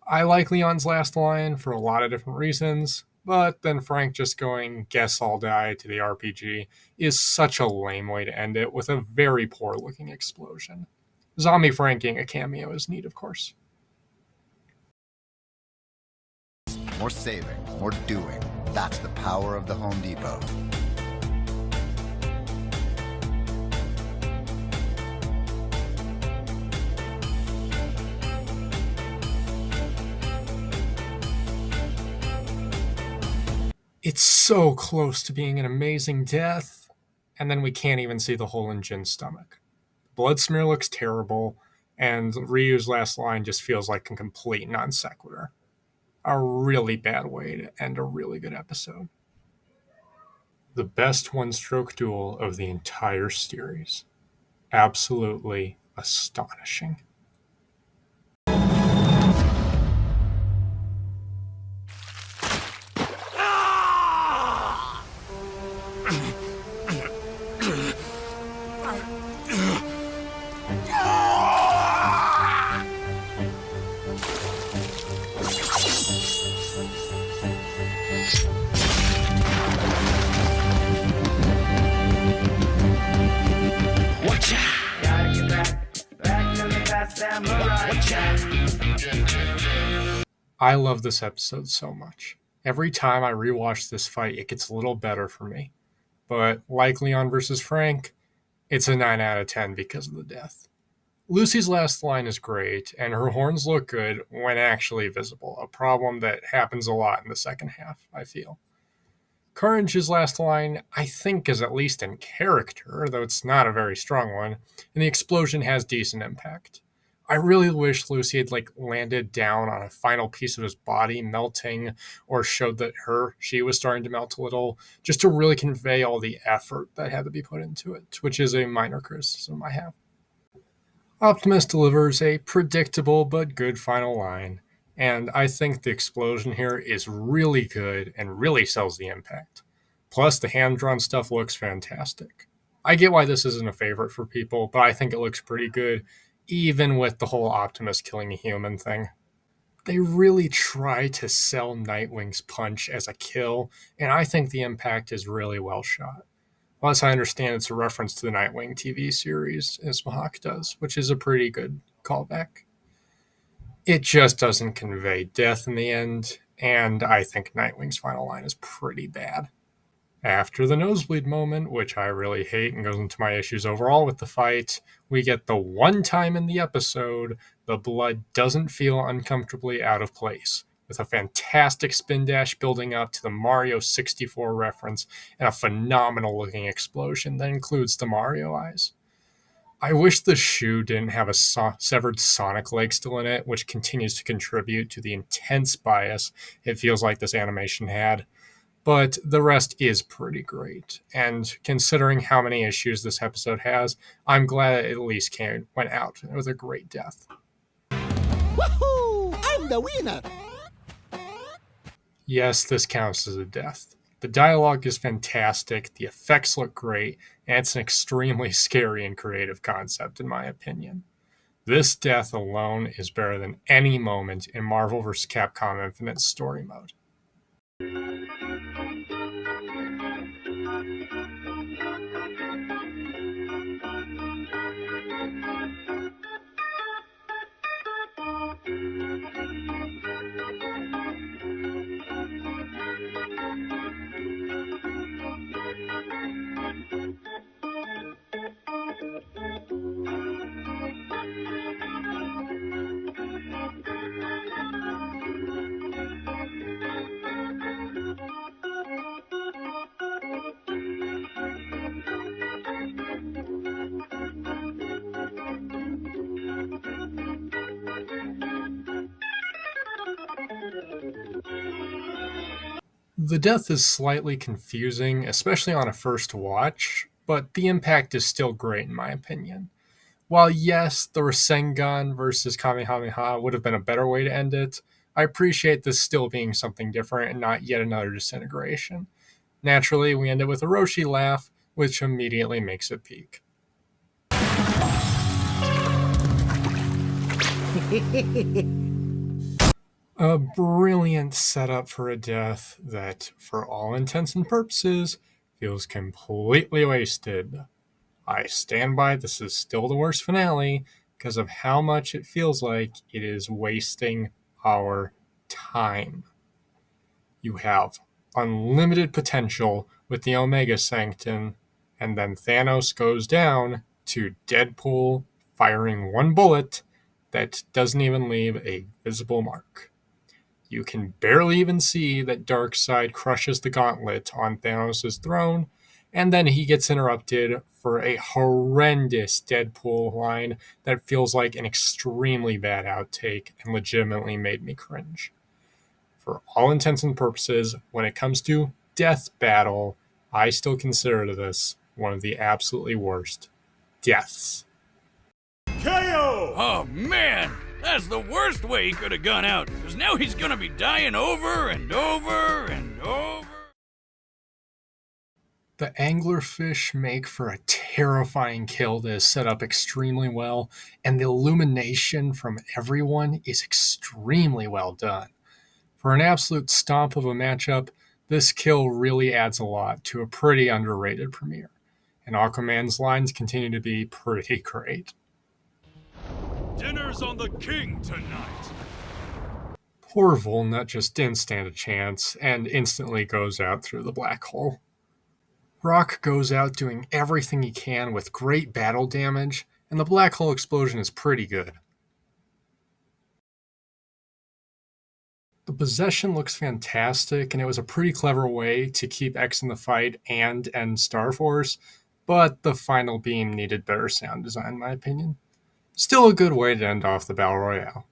I like Leon's last line for a lot of different reasons, But then Frank just going, guess I'll die to the RPG is such a lame way to end it with a very poor looking explosion. Zombie Frank getting a cameo is neat, of course. More saving, more doing. That's the power of the Home Depot. It's so close to being an amazing death, and then we can't even see the hole in Jin's stomach. Blood smear looks terrible, and Ryu's last line just feels like a complete non sequitur. A really bad way to end a really good episode. The best one-stroke duel of the entire series. Absolutely astonishing. I love this episode so much. Every time I rewatch this fight, it gets a little better for me. But like Leon versus Frank, it's a 9 out of 10 because of the death. Lucy's last line is great, and her horns look good when actually visible, a problem that happens a lot in the second half, I feel. Courage's last line, I think, is at least in character, though it's not a very strong one, and the explosion has decent impact. I really wish Lucy had landed down on a final piece of his body melting, or showed that she was starting to melt a little, just to really convey all the effort that had to be put into it, which is a minor criticism I have. Optimus delivers a predictable but good final line, and I think the explosion here is really good and really sells the impact. Plus, the hand-drawn stuff looks fantastic. I get why this isn't a favorite for people, but I think it looks pretty good, even with the whole Optimus killing a human thing. They really try to sell Nightwing's punch as a kill, and I think the impact is really well shot. Plus, I understand it's a reference to the Nightwing TV series, as Mahawk does, which is a pretty good callback. It just doesn't convey death in the end, and I think Nightwing's final line is pretty bad. After the nosebleed moment, which I really hate and goes into my issues overall with the fight, we get the one time in the episode the blood doesn't feel uncomfortably out of place, with a fantastic spin dash building up to the Mario 64 reference and a phenomenal looking explosion that includes the Mario eyes. I wish the shoe didn't have a severed Sonic leg still in it, which continues to contribute to the intense bias it feels like this animation had. But the rest is pretty great, and considering how many issues this episode has, I'm glad it at least went out with a great death. Woohoo! I'm the winner! Yes, this counts as a death. The dialogue is fantastic, the effects look great, and it's an extremely scary and creative concept in my opinion. This death alone is better than any moment in Marvel vs. Capcom Infinite's story mode. The death is slightly confusing, especially on a first watch, but the impact is still great in my opinion. While yes, the Rasengan versus Kamehameha would have been a better way to end it, I appreciate this still being something different and not yet another disintegration. Naturally, we end it with a Roshi laugh, which immediately makes it peak. A brilliant setup for a death that, for all intents and purposes, feels completely wasted. I stand by this is still the worst finale because of how much it feels like it is wasting our time. You have unlimited potential with the Omega Sanctum, and then Thanos goes down to Deadpool firing one bullet that doesn't even leave a visible mark. You can barely even see that Darkseid crushes the gauntlet on Thanos' throne, and then he gets interrupted for a horrendous Deadpool line that feels like an extremely bad outtake and legitimately made me cringe. For all intents and purposes, when it comes to Death Battle, I still consider this one of the absolutely worst deaths. KO! Oh man, that's the worst way he could have gone out, because now he's gonna be dying over and over and over. The anglerfish make for a terrifying kill that is set up extremely well, and the illumination from everyone is extremely well done. For an absolute stomp of a matchup, this kill really adds a lot to a pretty underrated premiere, and Aquaman's lines continue to be pretty great. Dinner's on the king tonight. Poor Volnut just didn't stand a chance and instantly goes out through the black hole. Rock goes out doing everything he can with great battle damage, and the black hole explosion is pretty good. The possession looks fantastic, and it was a pretty clever way to keep X in the fight and end Starforce, but the final beam needed better sound design, in my opinion. Still a good way to end off the Battle Royale.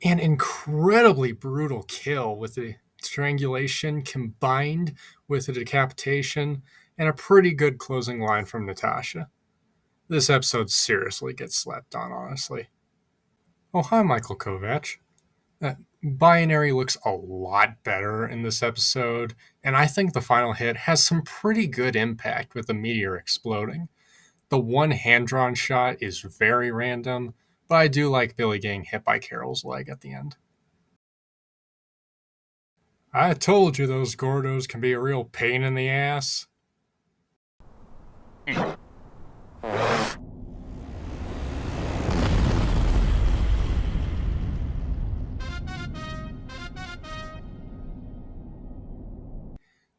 An incredibly brutal kill with the strangulation combined with a decapitation, and a pretty good closing line from Natasha. This episode seriously gets slept on, honestly. Oh, hi, Michael Kovac. Binary looks a lot better in this episode, and I think the final hit has some pretty good impact with the meteor exploding. The one hand-drawn shot is very random, but I do like Billy getting hit by Carol's leg at the end. I told you those Gordos can be a real pain in the ass.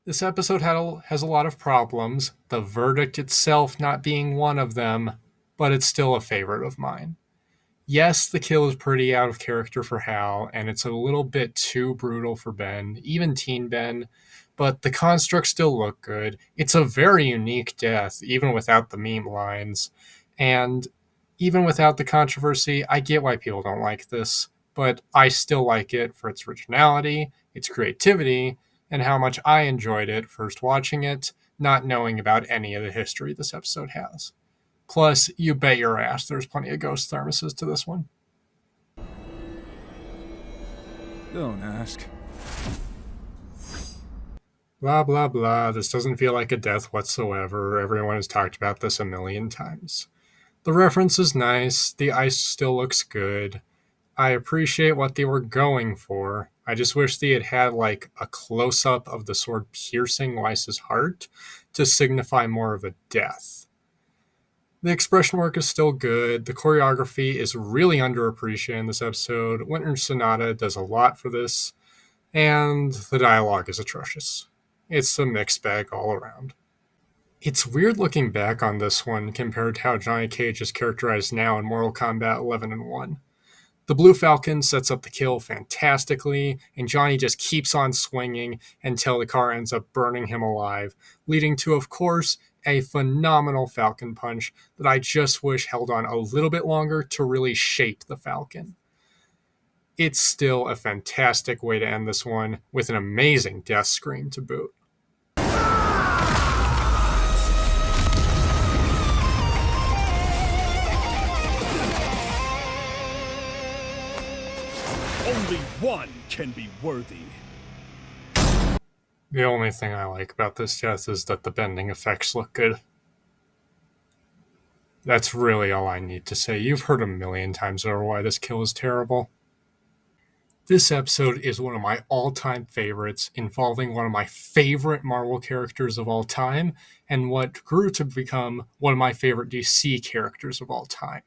This episode has a lot of problems, the verdict itself not being one of them, but it's still a favorite of mine. Yes, the kill is pretty out of character for Hal, and it's a little bit too brutal for Ben, even teen Ben, but the constructs still look good. It's a very unique death, even without the meme lines. And even without the controversy, I get why people don't like this, but I still like it for its originality, its creativity, and how much I enjoyed it first watching it, not knowing about any of the history this episode has. Plus, you bet your ass there's plenty of ghost thermoses to this one. Don't ask. Blah, blah, blah. This doesn't feel like a death whatsoever. Everyone has talked about this a million times. The reference is nice. The ice still looks good. I appreciate what they were going for. I just wish they had had like a close-up of the sword piercing Weiss's heart to signify more of a death. The expression work is still good. The choreography is really underappreciated in this episode. Winter Sonata does a lot for this, and the dialogue is atrocious. It's a mixed bag all around. It's weird looking back on this one compared to how Johnny Cage is characterized now in Mortal Kombat 11 and 1. The Blue Falcon sets up the kill fantastically, and Johnny just keeps on swinging until the car ends up burning him alive, leading to, of course, a phenomenal Falcon punch that I just wish held on a little bit longer to really shape the Falcon. It's still a fantastic way to end this one, with an amazing death scream to boot. Only one can be worthy. The only thing I like about this death is that the bending effects look good. That's really all I need to say. You've heard a million times over why this kill is terrible. This episode is one of my all-time favorites, involving one of my favorite Marvel characters of all time, and what grew to become one of my favorite DC characters of all time.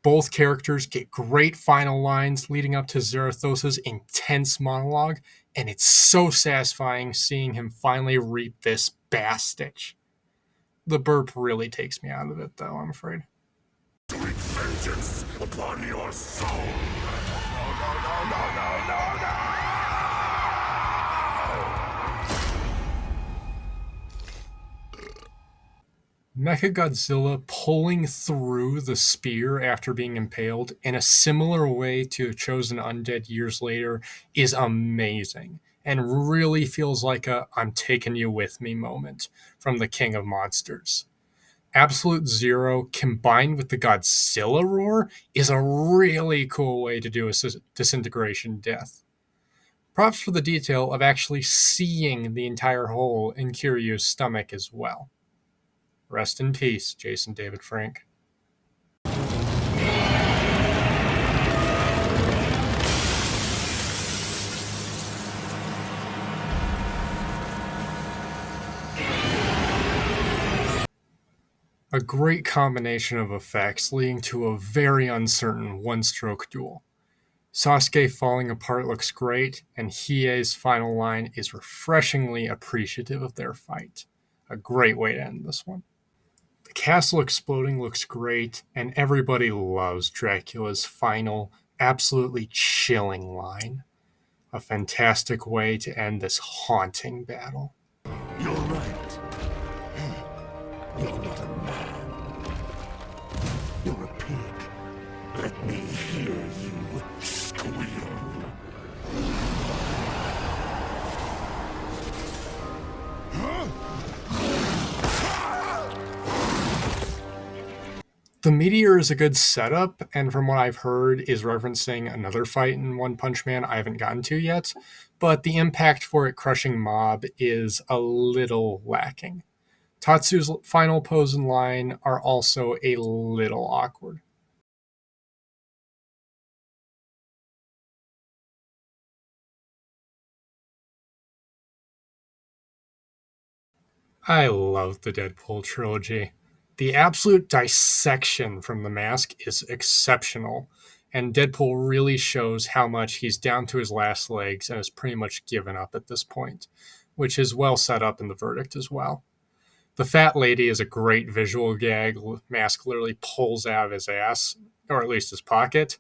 Both characters get great final lines leading up to Zarathosa's intense monologue, and it's so satisfying seeing him finally reap this bass stitch. The burp really takes me out of it, though, I'm afraid. Vengeance upon your soul! No! Mechagodzilla pulling through the spear after being impaled in a similar way to Chosen Undead years later is amazing, and really feels like a I'm taking you with me moment from the King of Monsters. Absolute Zero combined with the Godzilla roar is a really cool way to do a disintegration death. Props for the detail of actually seeing the entire hole in Kiryu's stomach as well. Rest in peace, Jason David Frank. A great combination of effects leading to a very uncertain one-stroke duel. Sasuke falling apart looks great, and Hiei's final line is refreshingly appreciative of their fight. A great way to end this one. The castle exploding looks great, and everybody loves Dracula's final, absolutely chilling line. A fantastic way to end this haunting battle. You're right. You're not a man. You're a pig. Let me hear you squeal. The meteor is a good setup, and from what I've heard is referencing another fight in One Punch Man I haven't gotten to yet, but the impact for it crushing Mob is a little lacking. Tatsu's final pose and line are also a little awkward. I love the Deadpool trilogy. The absolute dissection from the mask is exceptional, and Deadpool really shows how much he's down to his last legs and has pretty much given up at this point, which is well set up in the verdict as well. The fat lady is a great visual gag. Mask literally pulls out of his ass, or at least his pocket,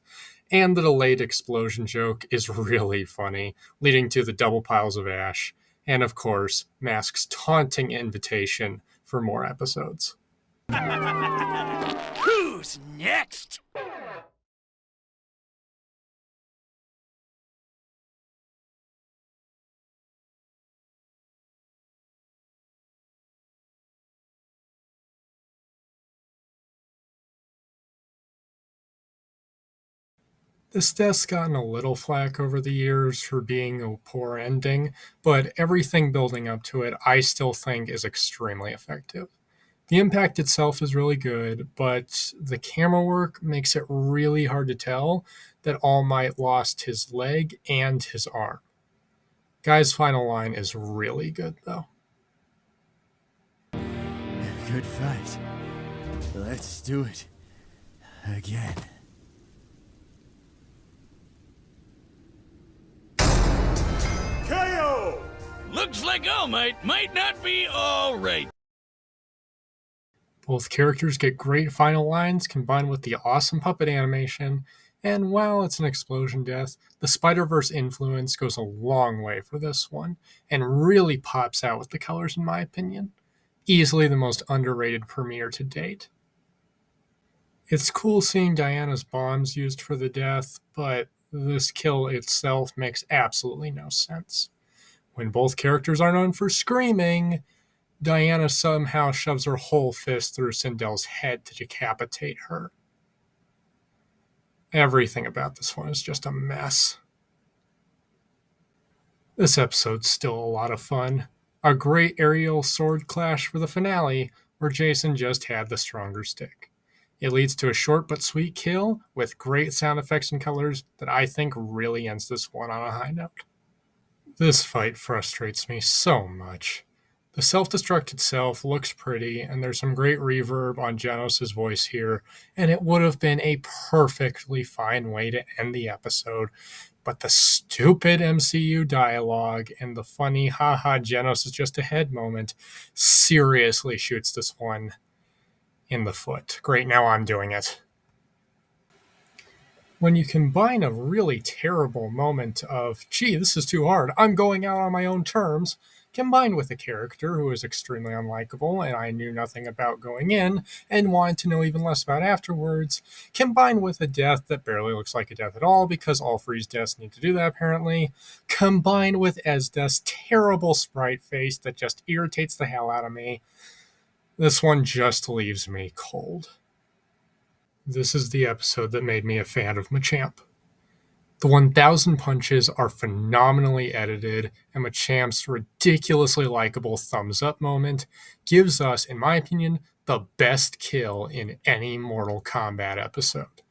and the delayed explosion joke is really funny, leading to the double piles of ash, and of course, Mask's taunting invitation for more episodes. Who's next? This death's gotten a little flack over the years for being a poor ending, but everything building up to it I still think is extremely effective. The impact itself is really good, but the camera work makes it really hard to tell that All Might lost his leg and his arm. Guy's final line is really good, though. Good fight. Let's do it again. KO! Looks like All Might might not be all right. Both characters get great final lines combined with the awesome puppet animation, and while it's an explosion death, the Spider-Verse influence goes a long way for this one, and really pops out with the colors in my opinion. Easily the most underrated premiere to date. It's cool seeing Diana's bombs used for the death, but this kill itself makes absolutely no sense. When both characters are known for screaming, Diana somehow shoves her whole fist through Sindel's head to decapitate her. Everything about this one is just a mess. This episode's still a lot of fun. A great aerial sword clash for the finale, where Jason just had the stronger stick. It leads to a short but sweet kill with great sound effects and colors that I think really ends this one on a high note. This fight frustrates me so much. The self-destruct itself looks pretty, and there's some great reverb on Janos' voice here, and it would have been a perfectly fine way to end the episode, but the stupid MCU dialogue and the funny haha Janos is just ahead moment seriously shoots this one in the foot. Great, now I'm doing it. When you combine a really terrible moment of, gee, this is too hard, I'm going out on my own terms, combined with a character who is extremely unlikable and I knew nothing about going in and wanted to know even less about afterwards, combined with a death that barely looks like a death at all because all Freeze deaths need to do that apparently, combined with Esda's terrible sprite face that just irritates the hell out of me, this one just leaves me cold. This is the episode that made me a fan of Machamp. The 1000 punches are phenomenally edited, and Machamp's ridiculously likable thumbs up moment gives us, in my opinion, the best kill in any Mortal Kombat episode.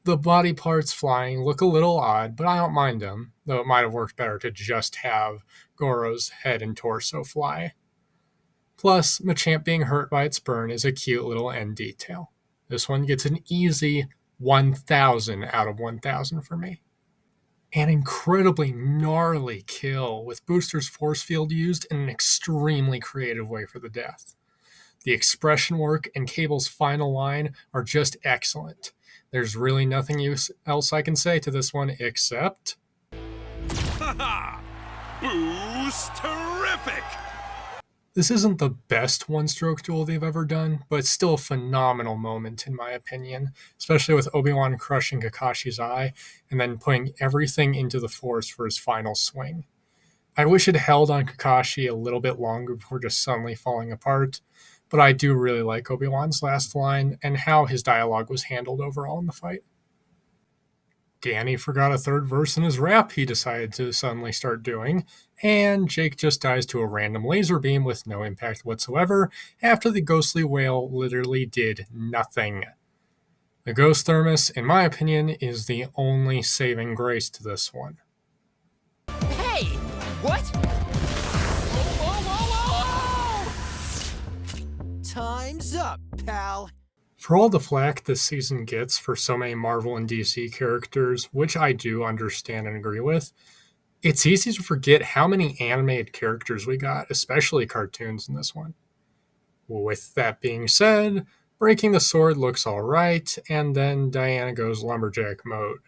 The body parts flying look a little odd, but I don't mind them, though it might have worked better to just have Goro's head and torso fly. Plus, Machamp being hurt by its burn is a cute little end detail. This one gets an easy 1000 out of 1000 for me. An incredibly gnarly kill with Booster's force field used in an extremely creative way for the death. The expression work and Cable's final line are just excellent. There's really nothing else I can say to this one except... Haha! Boost terrific! This isn't the best one-stroke duel they've ever done, but it's still a phenomenal moment in my opinion, especially with Obi-Wan crushing Kakashi's eye and then putting everything into the Force for his final swing. I wish it held on Kakashi a little bit longer before just suddenly falling apart, but I do really like Obi-Wan's last line and how his dialogue was handled overall in the fight. Danny forgot a third verse in his rap he decided to suddenly start doing, and Jake just dies to a random laser beam with no impact whatsoever after the ghostly whale literally did nothing. The Ghost Thermos, in my opinion, is the only saving grace to this one. Hey! What? Whoa! Time's up, pal. For all the flack this season gets for so many Marvel and DC characters, which I do understand and agree with, it's easy to forget how many animated characters we got, especially cartoons in this one. With that being said, breaking the sword looks alright, and then Diana goes lumberjack mode.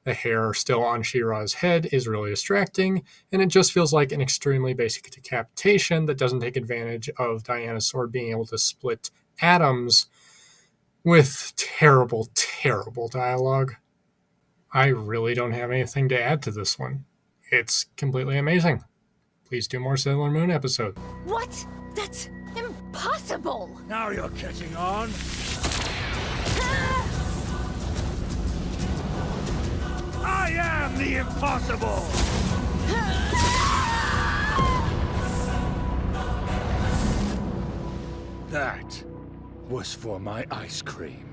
The hair still on She-Ra's head is really distracting, and it just feels like an extremely basic decapitation that doesn't take advantage of Diana's sword being able to split atoms with terrible, terrible dialogue. I really don't have anything to add to this one. It's completely amazing. Please do more Sailor Moon episode. What? That's impossible! Now you're catching on. I am the impossible! That was for my ice cream.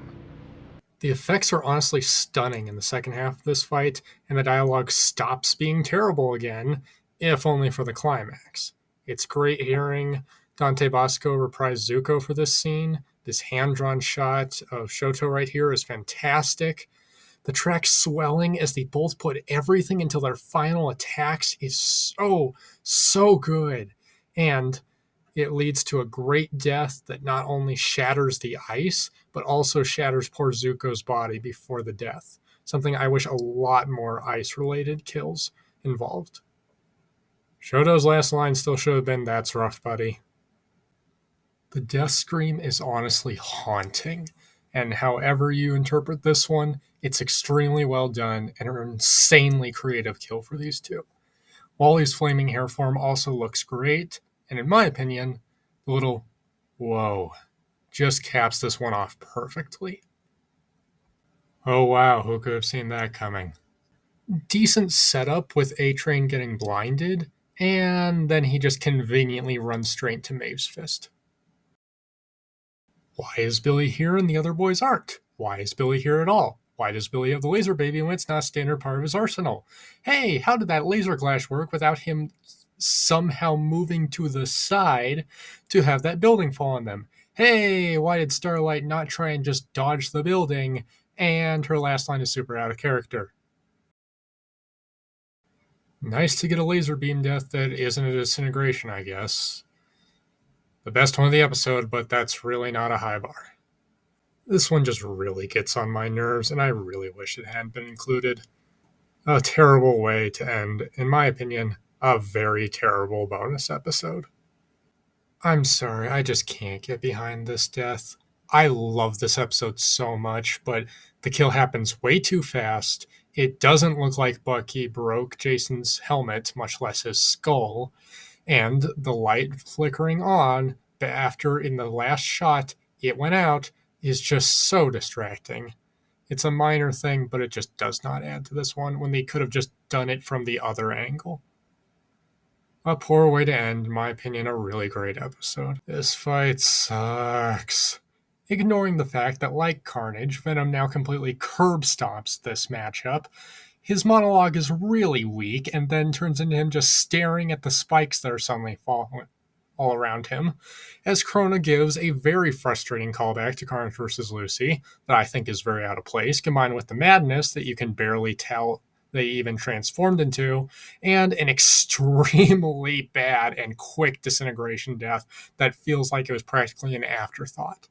The effects are honestly stunning in the second half of this fight, and the dialogue stops being terrible again, if only for the climax. It's great hearing Dante Bosco reprise Zuko for this scene. This hand-drawn shot of Shoto right here is fantastic. The track swelling as they both put everything into their final attacks is so good. And it leads to a great death that not only shatters the ice, but also shatters poor Zuko's body before the death. Something I wish a lot more ice-related kills involved. Shoto's last line still should have been, "That's rough, buddy." The death scream is honestly haunting, and however you interpret this one, it's extremely well done and an insanely creative kill for these two. Wally's flaming hair form also looks great, and in my opinion, the little whoa just caps this one off perfectly. Oh wow, who could have seen that coming? Decent setup with A-Train getting blinded, and then he just conveniently runs straight to Maeve's fist. Why is Billy here and the other boys aren't? Why is Billy here at all? Why does Billy have the laser baby when it's not a standard part of his arsenal? Hey, how did that laser clash work without him somehow moving to the side to have that building fall on them? Hey, why did Starlight not try and just dodge the building? And her last line is super out of character. Nice to get a laser beam death that isn't a disintegration, I guess. The best one of the episode, but that's really not a high bar. This one just really gets on my nerves, and I really wish it hadn't been included. A terrible way to end, in my opinion, a very terrible bonus episode. I'm sorry, I just can't get behind this death. I love this episode so much, but the kill happens way too fast. It doesn't look like Bucky broke Jason's helmet, much less his skull. And the light flickering on after in the last shot it went out is just so distracting. It's a minor thing, but it just does not add to this one when they could have just done it from the other angle. A poor way to end, in my opinion, a really great episode. This fight sucks. Ignoring the fact that, like Carnage, Venom now completely curb stomps this matchup, his monologue is really weak and then turns into him just staring at the spikes that are suddenly falling all around him, as Krona gives a very frustrating callback to Carnage vs. Lucy that I think is very out of place, combined with the madness that you can barely tell they even transformed into, and an extremely bad and quick disintegration death that feels like it was practically an afterthought.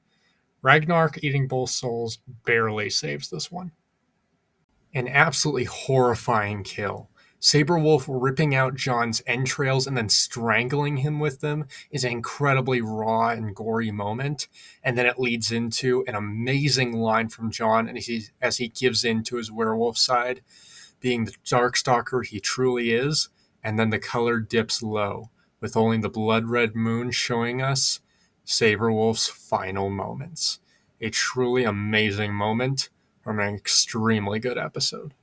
Ragnarok eating both souls barely saves this one. An absolutely horrifying kill. Saberwolf ripping out John's entrails and then strangling him with them is an incredibly raw and gory moment, and then it leads into an amazing line from John as he gives in to his werewolf side, being the Darkstalker he truly is, and then the color dips low, with only the blood-red moon showing us Saberwolf's final moments. A truly amazing moment from an extremely good episode.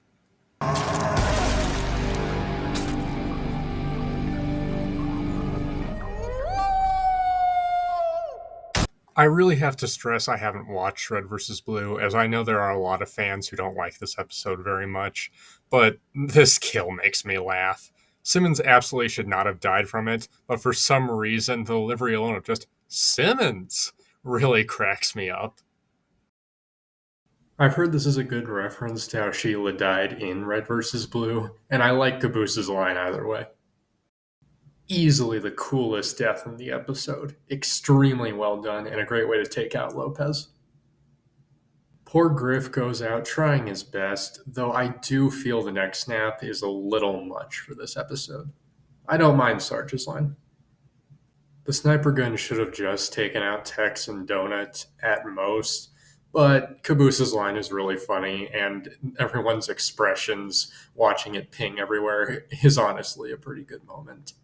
I really have to stress I haven't watched Red vs. Blue, as I know there are a lot of fans who don't like this episode very much, but this kill makes me laugh. Simmons absolutely should not have died from it, but for some reason the delivery alone of just Simmons really cracks me up. I've heard this is a good reference to how Sheila died in Red vs. Blue, and I like Caboose's line either way. Easily the coolest death in the episode. Extremely well done, and a great way to take out Lopez. Poor Griff goes out trying his best, though I do feel the neck snap is a little much for this episode. I don't mind Sarge's line. The sniper gun should have just taken out Tex and Donut at most, but Caboose's line is really funny, and everyone's expressions watching it ping everywhere is honestly a pretty good moment.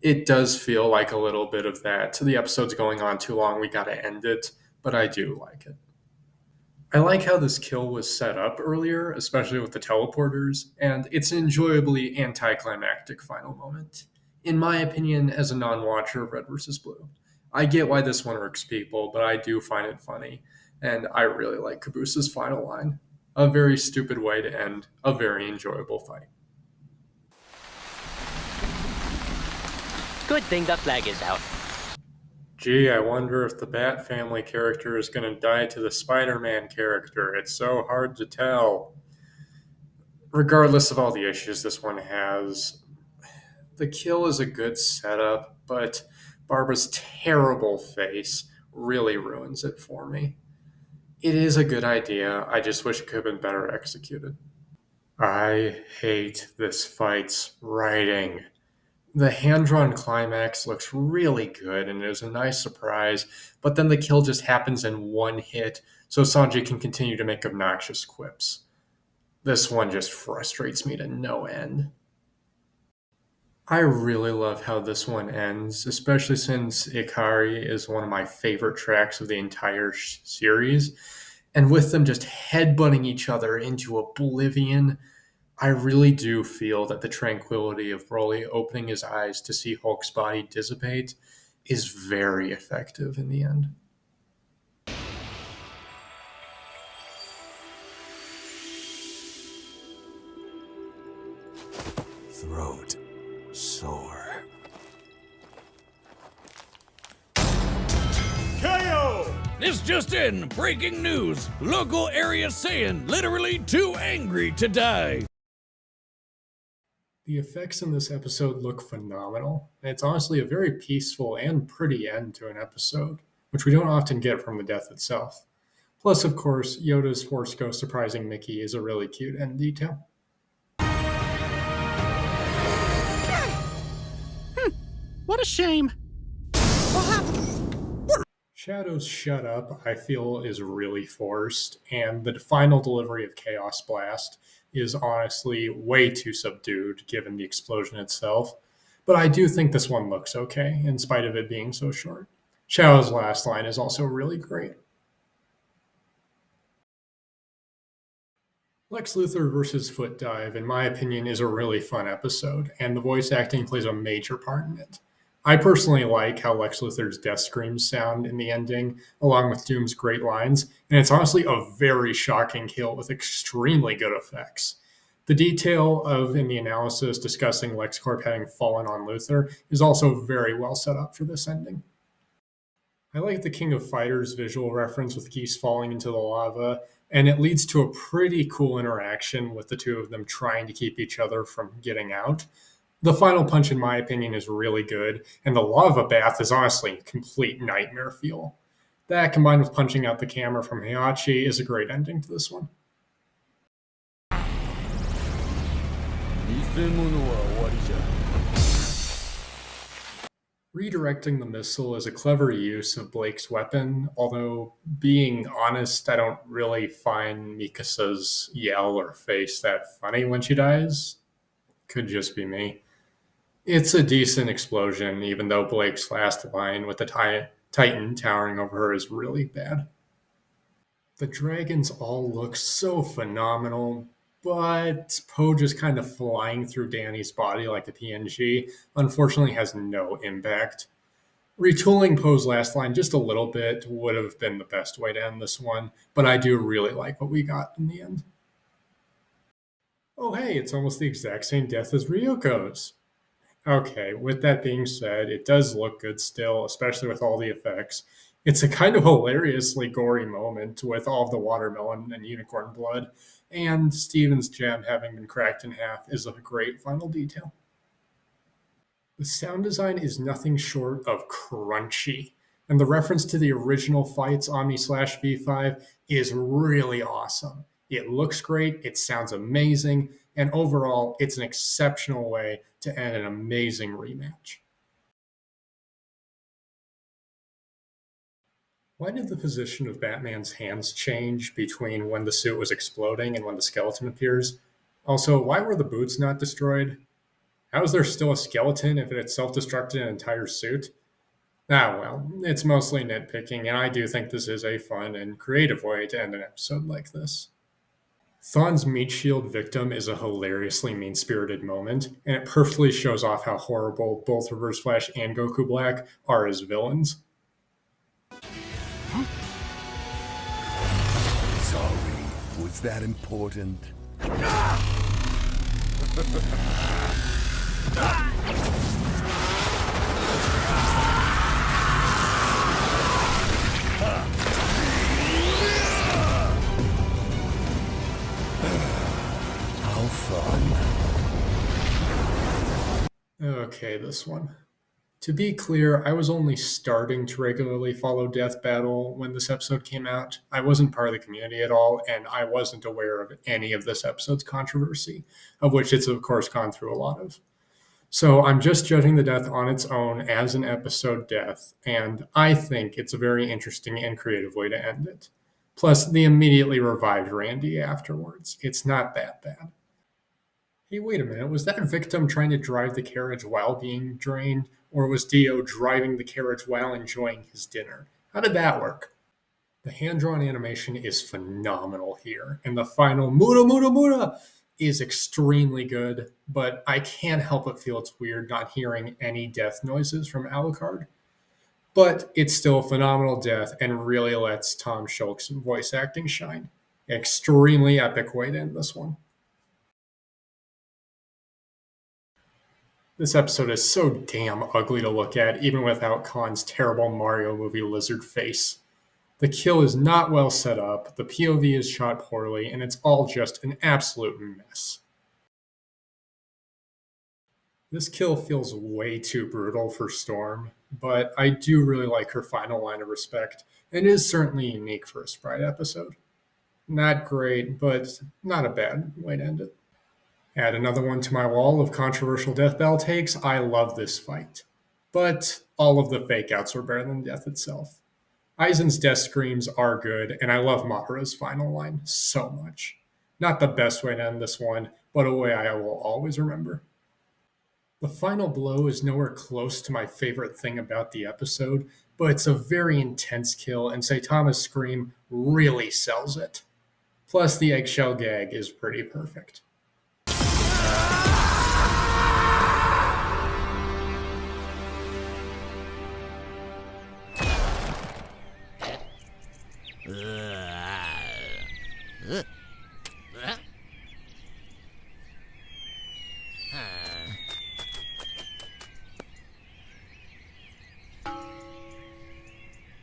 It does feel like a little bit of that. The episode's going on too long, we gotta end it, but I do like it. I like how this kill was set up earlier, especially with the teleporters, and it's an enjoyably anticlimactic final moment. In my opinion, as a non-watcher of Red vs. Blue, I get why this one irks people, but I do find it funny, and I really like Caboose's final line. A very stupid way to end a very enjoyable fight. Good thing the flag is out. Gee, I wonder if the Bat Family character is going to die to the Spider-Man character. It's so hard to tell. Regardless of all the issues this one has, the kill is a good setup, but Barbara's terrible face really ruins it for me. It is a good idea, I just wish it could have been better executed. I hate this fight's writing. The hand-drawn climax looks really good, and it was a nice surprise, but then the kill just happens in one hit, so Sanjay can continue to make obnoxious quips. This one just frustrates me to no end. I really love how this one ends, especially since Ikari is one of my favorite tracks of the entire series, and with them just headbutting each other into oblivion, I really do feel that the tranquility of Broly opening his eyes to see Hulk's body dissipate is very effective in the end. Throat sore. KO! This just in, breaking news. Local area saying literally too angry to die. The effects in this episode look phenomenal, and it's honestly a very peaceful and pretty end to an episode, which we don't often get from the death itself. Plus, of course, Yoda's Force Ghost surprising Mickey is a really cute end detail. What a shame. Shadow's Shut Up, I feel, is really forced, and the final delivery of Chaos Blast is honestly way too subdued given the explosion itself. But I do think this one looks okay, in spite of it being so short. Shadow's last line is also really great. Lex Luthor versus Foot Dive, in my opinion, is a really fun episode, and the voice acting plays a major part in it. I personally like how Lex Luthor's death screams sound in the ending, along with Doom's great lines, and it's honestly a very shocking kill with extremely good effects. The detail of in the analysis discussing LexCorp having fallen on Luthor is also very well set up for this ending. I like the King of Fighters visual reference with Geese falling into the lava, and it leads to a pretty cool interaction with the two of them trying to keep each other from getting out. The final punch, in my opinion, is really good, and the lava bath is honestly a complete nightmare feel. That, combined with punching out the camera from Heihachi, is a great ending to this one. Redirecting the missile is a clever use of Blake's weapon, although, being honest, I don't really find Mikasa's yell or face that funny when she dies. Could just be me. It's a decent explosion, even though Blake's last line with the Titan towering over her is really bad. The dragons all look so phenomenal, but Poe just kind of flying through Danny's body like a PNG unfortunately has no impact. Retooling Poe's last line just a little bit would have been the best way to end this one, but I do really like what we got in the end. Oh hey, it's almost the exact same death as Ryoko's. Okay, with that being said, it does look good still, especially with all the effects. It's a kind of hilariously gory moment with all of the watermelon and unicorn blood, and Steven's gem having been cracked in half is a great final detail. The sound design is nothing short of crunchy, and the reference to the original fights Omni/V5 is really awesome. It looks great, it sounds amazing, and overall, it's an exceptional way to end an amazing rematch. Why did the position of Batman's hands change between when the suit was exploding and when the skeleton appears? Also, why were the boots not destroyed? How is there still a skeleton if it had self-destructed an entire suit? Ah, well, it's mostly nitpicking, and I do think this is a fun and creative way to end an episode like this. Thawne's meat shield victim is a hilariously mean-spirited moment, and it perfectly shows off how horrible both Reverse Flash and Goku Black are as villains. Sorry, was that important? How fun. Okay, this one. To be clear, I was only starting to regularly follow Death Battle when this episode came out. I wasn't part of the community at all, and I wasn't aware of any of this episode's controversy, of which it's, of course, gone through a lot of. So I'm just judging the death on its own as an episode death, and I think it's a very interesting and creative way to end it. Plus, the immediately revived Randy afterwards. It's not that bad. Hey, wait a minute. Was that victim trying to drive the carriage while being drained, or was Dio driving the carriage while enjoying his dinner? How did that work? The hand-drawn animation is phenomenal here, and the final Muda Muda Muda is extremely good, but I can't help but feel it's weird not hearing any death noises from Alucard. But it's still a phenomenal death and really lets Tom Schultz's voice acting shine. Extremely epic way to end this one. This episode is so damn ugly to look at, even without Khan's terrible Mario movie lizard face. The kill is not well set up, the POV is shot poorly, and it's all just an absolute mess. This kill feels way too brutal for Storm, but I do really like her final line of respect, and is certainly unique for a Sprite episode. Not great, but not a bad way to end it. Add another one to my wall of controversial death battle takes. I love this fight. But all of the fake outs were better than death itself. Aizen's death screams are good, and I love Madara's final line so much. Not the best way to end this one, but a way I will always remember. The final blow is nowhere close to my favorite thing about the episode, but it's a very intense kill, and Saitama's scream really sells it. Plus, the eggshell gag is pretty perfect.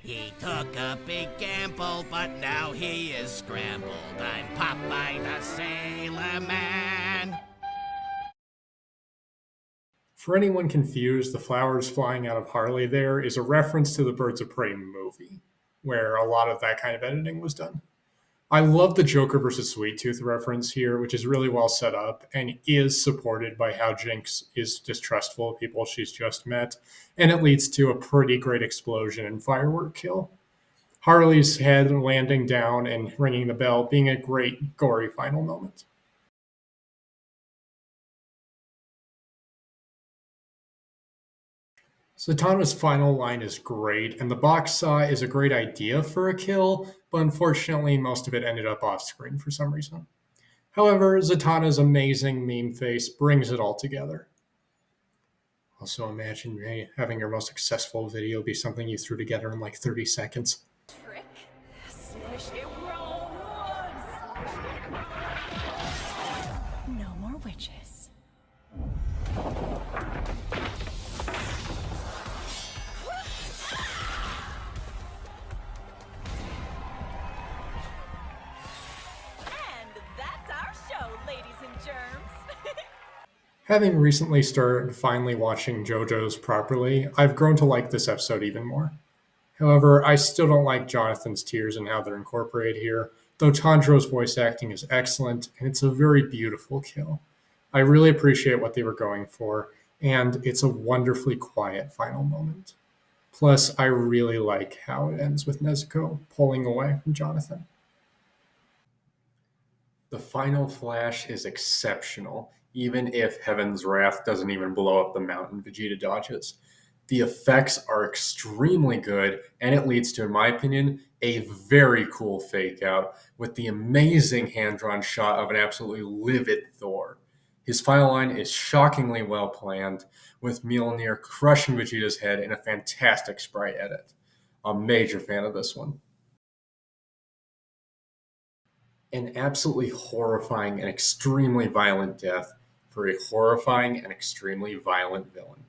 He took a big gamble, but now he is scrambled. I'm Popeye the Sailor Man. For anyone confused, the flowers flying out of Harley there is a reference to the Birds of Prey movie, where a lot of that kind of editing was done. I love the Joker versus Sweet Tooth reference here, which is really well set up and is supported by how Jinx is distrustful of people she's just met, and it leads to a pretty great explosion and firework kill. Harley's head landing down and ringing the bell being a great, gory final moment. Zatanna's final line is great, and the box saw is a great idea for a kill, but unfortunately most of it ended up off screen for some reason. However, Zatanna's amazing meme face brings it all together. Also, imagine having your most successful video be something you threw together in like 30 seconds. Trick? Smash it, roll ones! No more witches. And that's our show, ladies and germs. Having recently started finally watching JoJo's properly, I've grown to like this episode even more. However, I still don't like Jonathan's tears and how they're incorporated here, though Tanjiro's voice acting is excellent, and it's a very beautiful kill. I really appreciate what they were going for, and it's a wonderfully quiet final moment. Plus, I really like how it ends with Nezuko pulling away from Jonathan. The final flash is exceptional, even if Heaven's Wrath doesn't even blow up the mountain Vegeta dodges. The effects are extremely good, and it leads to, in my opinion, a very cool fake out with the amazing hand-drawn shot of an absolutely livid Thor. His final line is shockingly well planned, with Mjolnir crushing Vegeta's head in a fantastic sprite edit. I'm a major fan of this one. An absolutely horrifying and extremely violent death for a horrifying and extremely violent villain.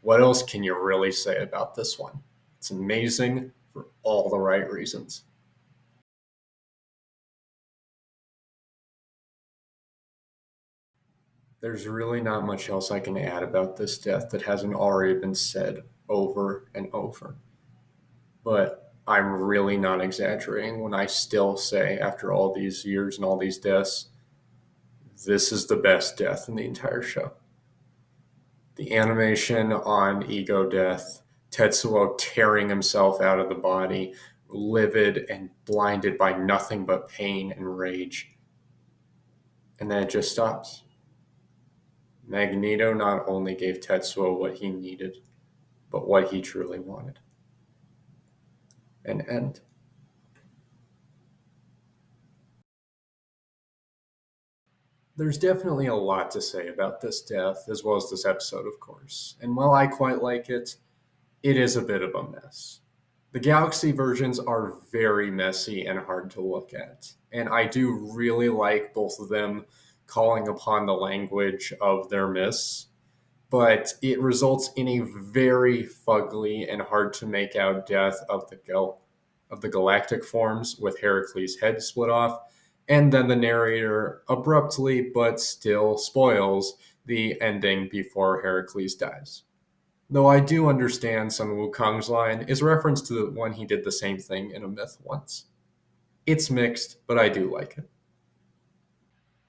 What else can you really say about this one? It's amazing for all the right reasons. There's really not much else I can add about this death that hasn't already been said over and over. But I'm really not exaggerating when I still say, after all these years and all these deaths, this is the best death in the entire show. The animation on Ego Death, Tetsuo tearing himself out of the body, livid and blinded by nothing but pain and rage. And then it just stops. Magneto not only gave Tetsuo what he needed, but what he truly wanted. An end. There's definitely a lot to say about this death, as well as this episode, of course. And while I quite like it, it is a bit of a mess. The Galaxy versions are very messy and hard to look at. And I do really like both of them calling upon the language of their myths. but it results in a very fugly and hard to make out death of the galactic forms with Heracles' head split off, and then the narrator abruptly but still spoils the ending before Heracles dies. Though I do understand Sun Wukong's line is a reference to the one he did the same thing in a myth once. It's mixed, but I do like it.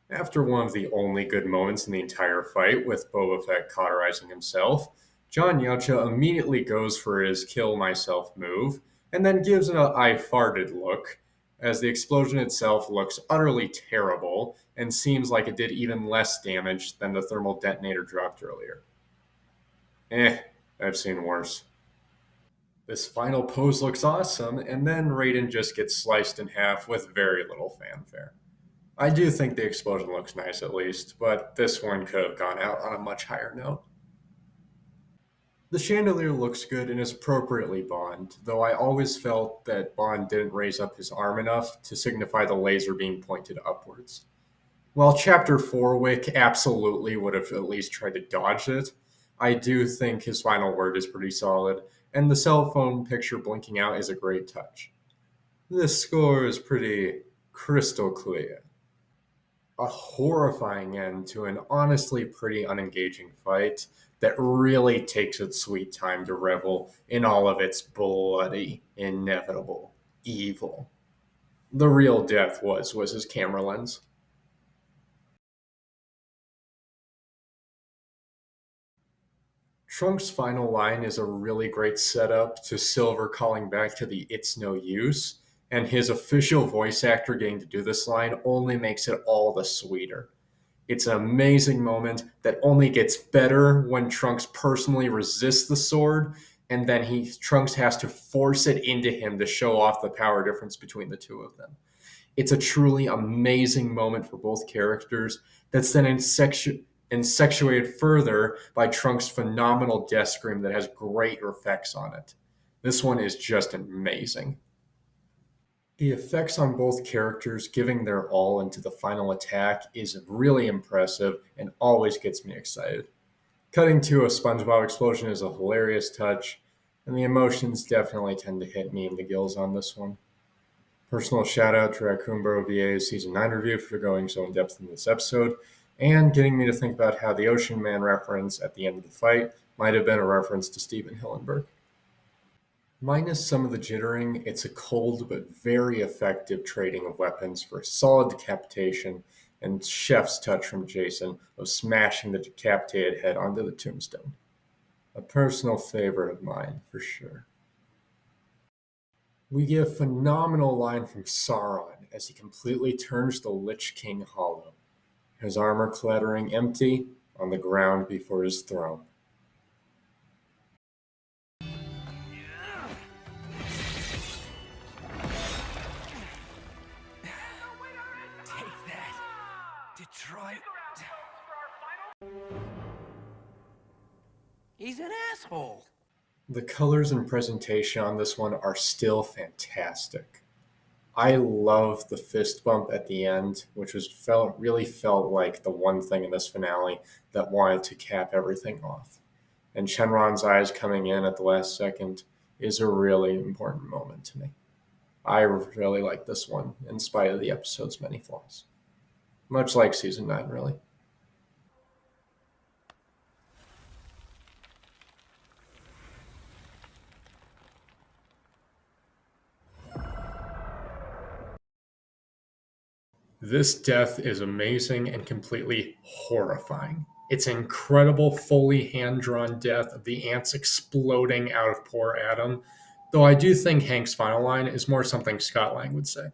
After one of the only good moments in the entire fight, with Boba Fett cauterizing himself, John Yacha immediately goes for his kill myself move, and then gives an I farted look, as the explosion itself looks utterly terrible and seems like it did even less damage than the thermal detonator dropped earlier. I've seen worse. This final pose looks awesome, and then Raiden just gets sliced in half with very little fanfare. I do think the explosion looks nice at least, but this one could have gone out on a much higher note. The chandelier looks good and is appropriately Bond, though I always felt that Bond didn't raise up his arm enough to signify the laser being pointed upwards. While Chapter 4 Wick absolutely would have at least tried to dodge it, I do think his final word is pretty solid, and the cell phone picture blinking out is a great touch. This score is pretty crystal clear. A horrifying end to an honestly pretty unengaging fight that really takes its sweet time to revel in all of its bloody, inevitable evil. The real death was his camera lens. Trunks' final line is a really great setup to Silver calling back to the "it's no use," and his official voice actor getting to do this line only makes it all the sweeter. It's an amazing moment that only gets better when Trunks personally resists the sword, and then Trunks has to force it into him to show off the power difference between the two of them. It's a truly amazing moment for both characters that's then insectuated further by Trunks' phenomenal death scream that has great effects on it. This one is just amazing. The effects on both characters giving their all into the final attack is really impressive and always gets me excited. Cutting to a SpongeBob explosion is a hilarious touch, and the emotions definitely tend to hit me in the gills on this one. Personal shout out to Raccoon Bro VA's Season 9 review for going so in depth in this episode, and getting me to think about how the Ocean Man reference at the end of the fight might have been a reference to Steven Hillenburg. Minus some of the jittering, it's a cold but very effective trading of weapons for a solid decapitation and chef's touch from Jason of smashing the decapitated head onto the tombstone. A personal favorite of mine, for sure. We get a phenomenal line from Sauron as he completely turns the Lich King hollow, his armor clattering empty on the ground before his throne. Detroit. He's an asshole. The colors and presentation on this one are still fantastic. I love the fist bump at the end, which really felt like the one thing in this finale that wanted to cap everything off. And Shenron's eyes coming in at the last second is a really important moment to me. I really like this one, in spite of the episode's many flaws. Much like Season 9, really. This death is amazing and completely horrifying. It's an incredible, fully hand-drawn death of the ants exploding out of poor Adam, though I do think Hank's final line is more something Scott Lang would say.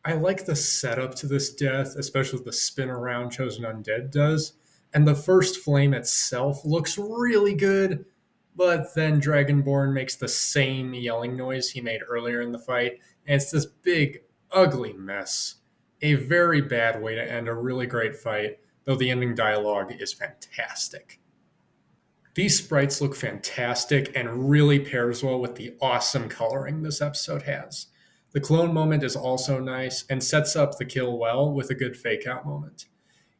I like the setup to this death, especially the spin around Chosen Undead does, and the first flame itself looks really good, but then Dragonborn makes the same yelling noise he made earlier in the fight, and it's this big, ugly mess. A very bad way to end a really great fight, though the ending dialogue is fantastic. These sprites look fantastic and really pairs well with the awesome coloring this episode has. The clone moment is also nice and sets up the kill well with a good fake out moment.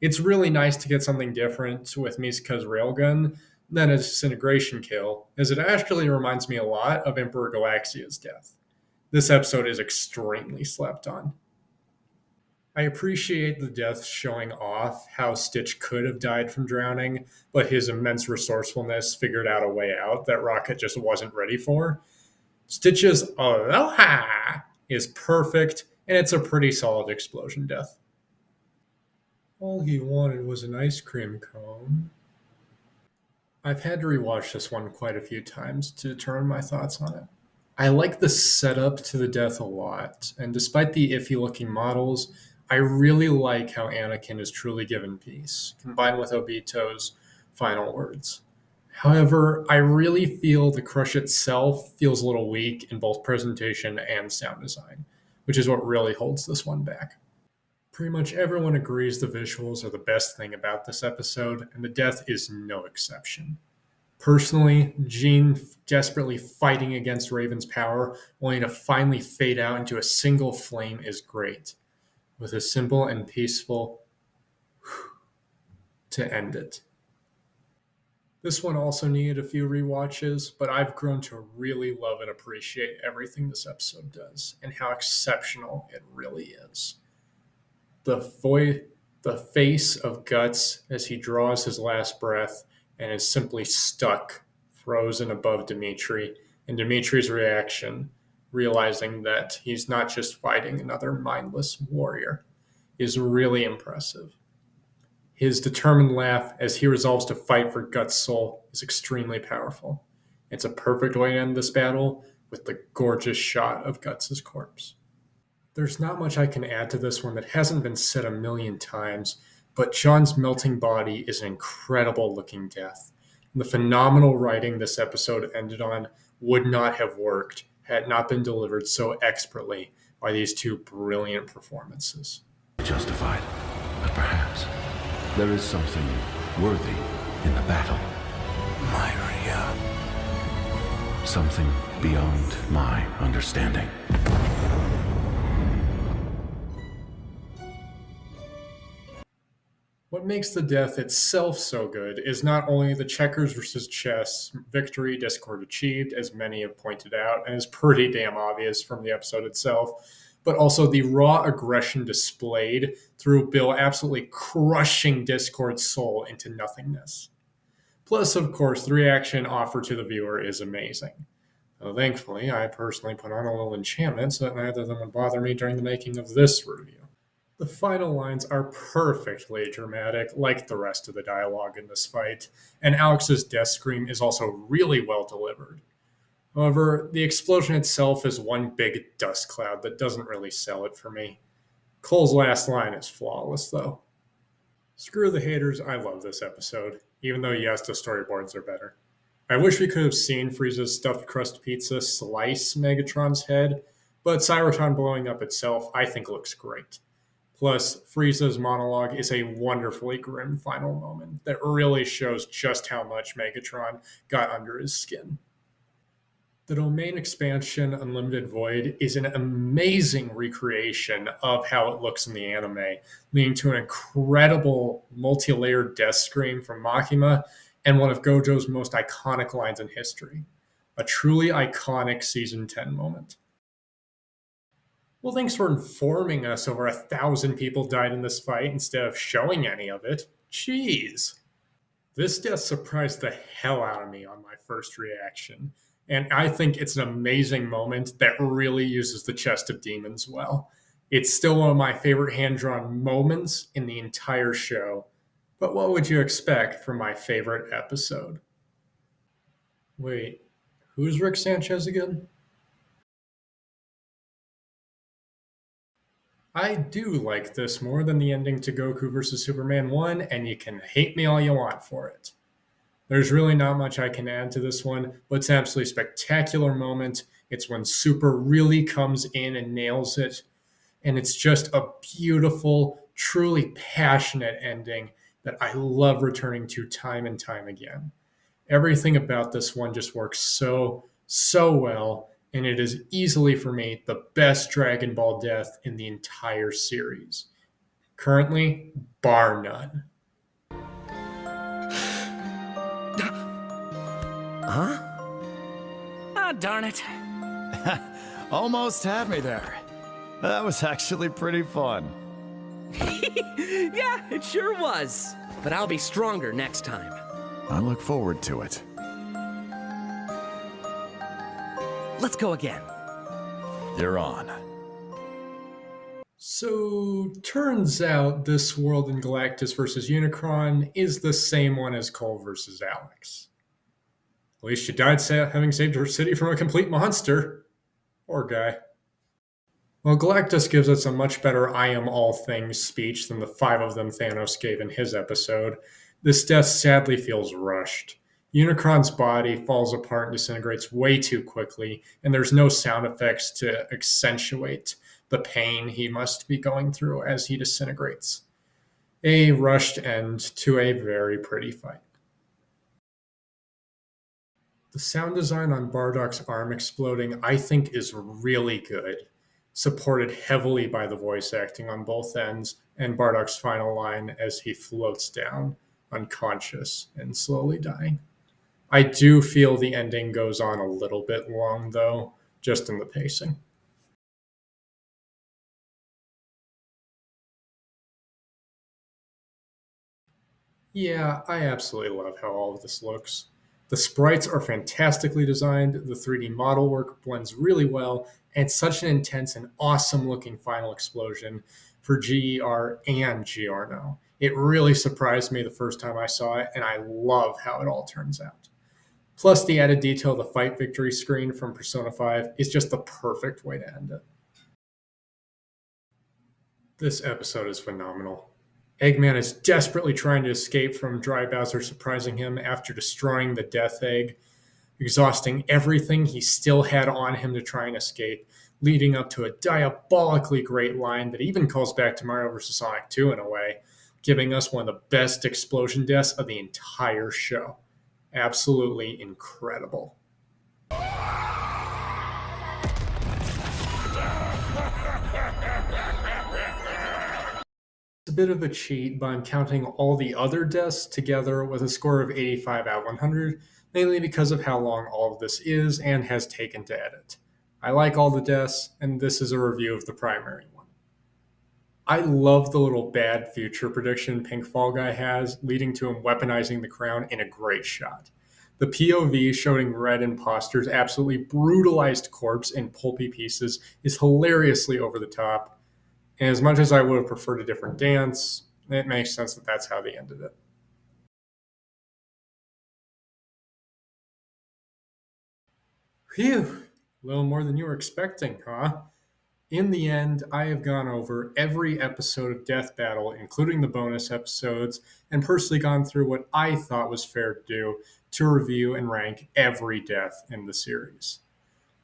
It's really nice to get something different with Misuka's railgun than a disintegration kill, as it actually reminds me a lot of Emperor Galaxia's death. This episode is extremely slept on. I appreciate the death showing off how Stitch could have died from drowning, but his immense resourcefulness figured out a way out that Rocket just wasn't ready for. Stitch's Aloha is perfect, and it's a pretty solid explosion death. All he wanted was an ice cream cone. I've had to rewatch this one quite a few times to determine my thoughts on it. I like the setup to the death a lot, and despite the iffy looking models, I really like how Anakin is truly given peace, combined with Obito's final words. However, I really feel the crush itself feels a little weak in both presentation and sound design, which is what really holds this one back. Pretty much everyone agrees the visuals are the best thing about this episode, and the death is no exception. Personally, Jean desperately fighting against Raven's power, only to finally fade out into a single flame, is great, with a simple and peaceful to end it. This one also needed a few rewatches, but I've grown to really love and appreciate everything this episode does, and how exceptional it really is. The face of Guts as he draws his last breath and is simply stuck, frozen above Dimitri, and Dimitri's reaction, realizing that he's not just fighting another mindless warrior, is really impressive. His determined laugh as he resolves to fight for Guts' soul is extremely powerful. It's a perfect way to end this battle with the gorgeous shot of Guts' corpse. There's not much I can add to this one that hasn't been said a million times, but John's melting body is an incredible looking death. The phenomenal writing this episode ended on would not have worked had it not been delivered so expertly by these two brilliant performances. Justified, but perhaps there is something worthy in the battle. Myria. Something beyond my understanding. What makes the death itself so good is not only the checkers versus chess victory Discord achieved, as many have pointed out, and is pretty damn obvious from the episode itself, but also the raw aggression displayed through Bill absolutely crushing Discord's soul into nothingness. Plus, of course, the reaction offered to the viewer is amazing. Though thankfully, I personally put on a little enchantment so that neither of them would bother me during the making of this review. The final lines are perfectly dramatic, like the rest of the dialogue in this fight, and Alex's death scream is also really well delivered. However, the explosion itself is one big dust cloud that doesn't really sell it for me. Cole's last line is flawless, though. Screw the haters, I love this episode, even though yes, the storyboards are better. I wish we could have seen Frieza's stuffed crust pizza slice Megatron's head, but Cybertron blowing up itself I think looks great. Plus, Frieza's monologue is a wonderfully grim final moment that really shows just how much Megatron got under his skin. The domain expansion Unlimited Void is an amazing recreation of how it looks in the anime, leading to an incredible multi-layered death scream from Makima and one of Gojo's most iconic lines in history. A truly iconic Season 10 moment. Well, thanks for informing us over 1,000 people died in this fight instead of showing any of it. Jeez. This death surprised the hell out of me on my first reaction, and I think it's an amazing moment that really uses the Chest of Demons well. It's still one of my favorite hand-drawn moments in the entire show, but what would you expect from my favorite episode? Wait, who's Rick Sanchez again? I do like this more than the ending to Goku vs. Superman 1, and you can hate me all you want for it. There's really not much I can add to this one, but it's an absolutely spectacular moment. It's when Super really comes in and nails it, and it's just a beautiful, truly passionate ending that I love returning to time and time again. Everything about this one just works so well, and it is easily, for me, the best Dragon Ball death in the entire series. Currently, bar none. Huh? Ah, darn it. Almost had me there. That was actually pretty fun. Yeah, it sure was. But I'll be stronger next time. I look forward to it. Let's go again. You're on. So, turns out this world in Galactus versus Unicron is the same one as Cole versus Alex. At least she died having saved her city from a complete monster. Poor guy. Well, Galactus gives us a much better I am all things speech than the 5 of them Thanos gave in his episode. This death sadly feels rushed. Unicron's body falls apart and disintegrates way too quickly, and there's no sound effects to accentuate the pain he must be going through as he disintegrates. A rushed end to a very pretty fight. The sound design on Bardock's arm exploding, I think, is really good, supported heavily by the voice acting on both ends and Bardock's final line as he floats down, unconscious and slowly dying. I do feel the ending goes on a little bit long, though, just in the pacing. Yeah, I absolutely love how all of this looks. The sprites are fantastically designed, the 3D model work blends really well, and such an intense and awesome looking final explosion for GER and Giorno. It really surprised me the first time I saw it, and I love how it all turns out. Plus, the added detail of the fight victory screen from Persona 5 is just the perfect way to end it. This episode is phenomenal. Eggman is desperately trying to escape from Dry Bowser surprising him after destroying the Death Egg, exhausting everything he still had on him to try and escape, leading up to a diabolically great line that even calls back to Mario vs. Sonic 2 in a way, giving us one of the best explosion deaths of the entire show. Absolutely incredible. It's a bit of a cheat, but I'm counting all the other deaths together with a score of 85 out of 100, mainly because of how long all of this is and has taken to edit. I like all the deaths, and this is a review of the primary one. I love the little bad future prediction Pink Fall Guy has, leading to him weaponizing the crown in a great shot. The POV showing Red Imposter's absolutely brutalized corpse in pulpy pieces is hilariously over the top. And as much as I would have preferred a different dance, it makes sense that that's how they ended it. Phew, a little more than you were expecting, huh? In the end, I have gone over every episode of Death Battle, including the bonus episodes, and personally gone through what I thought was fair to do to review and rank every death in the series.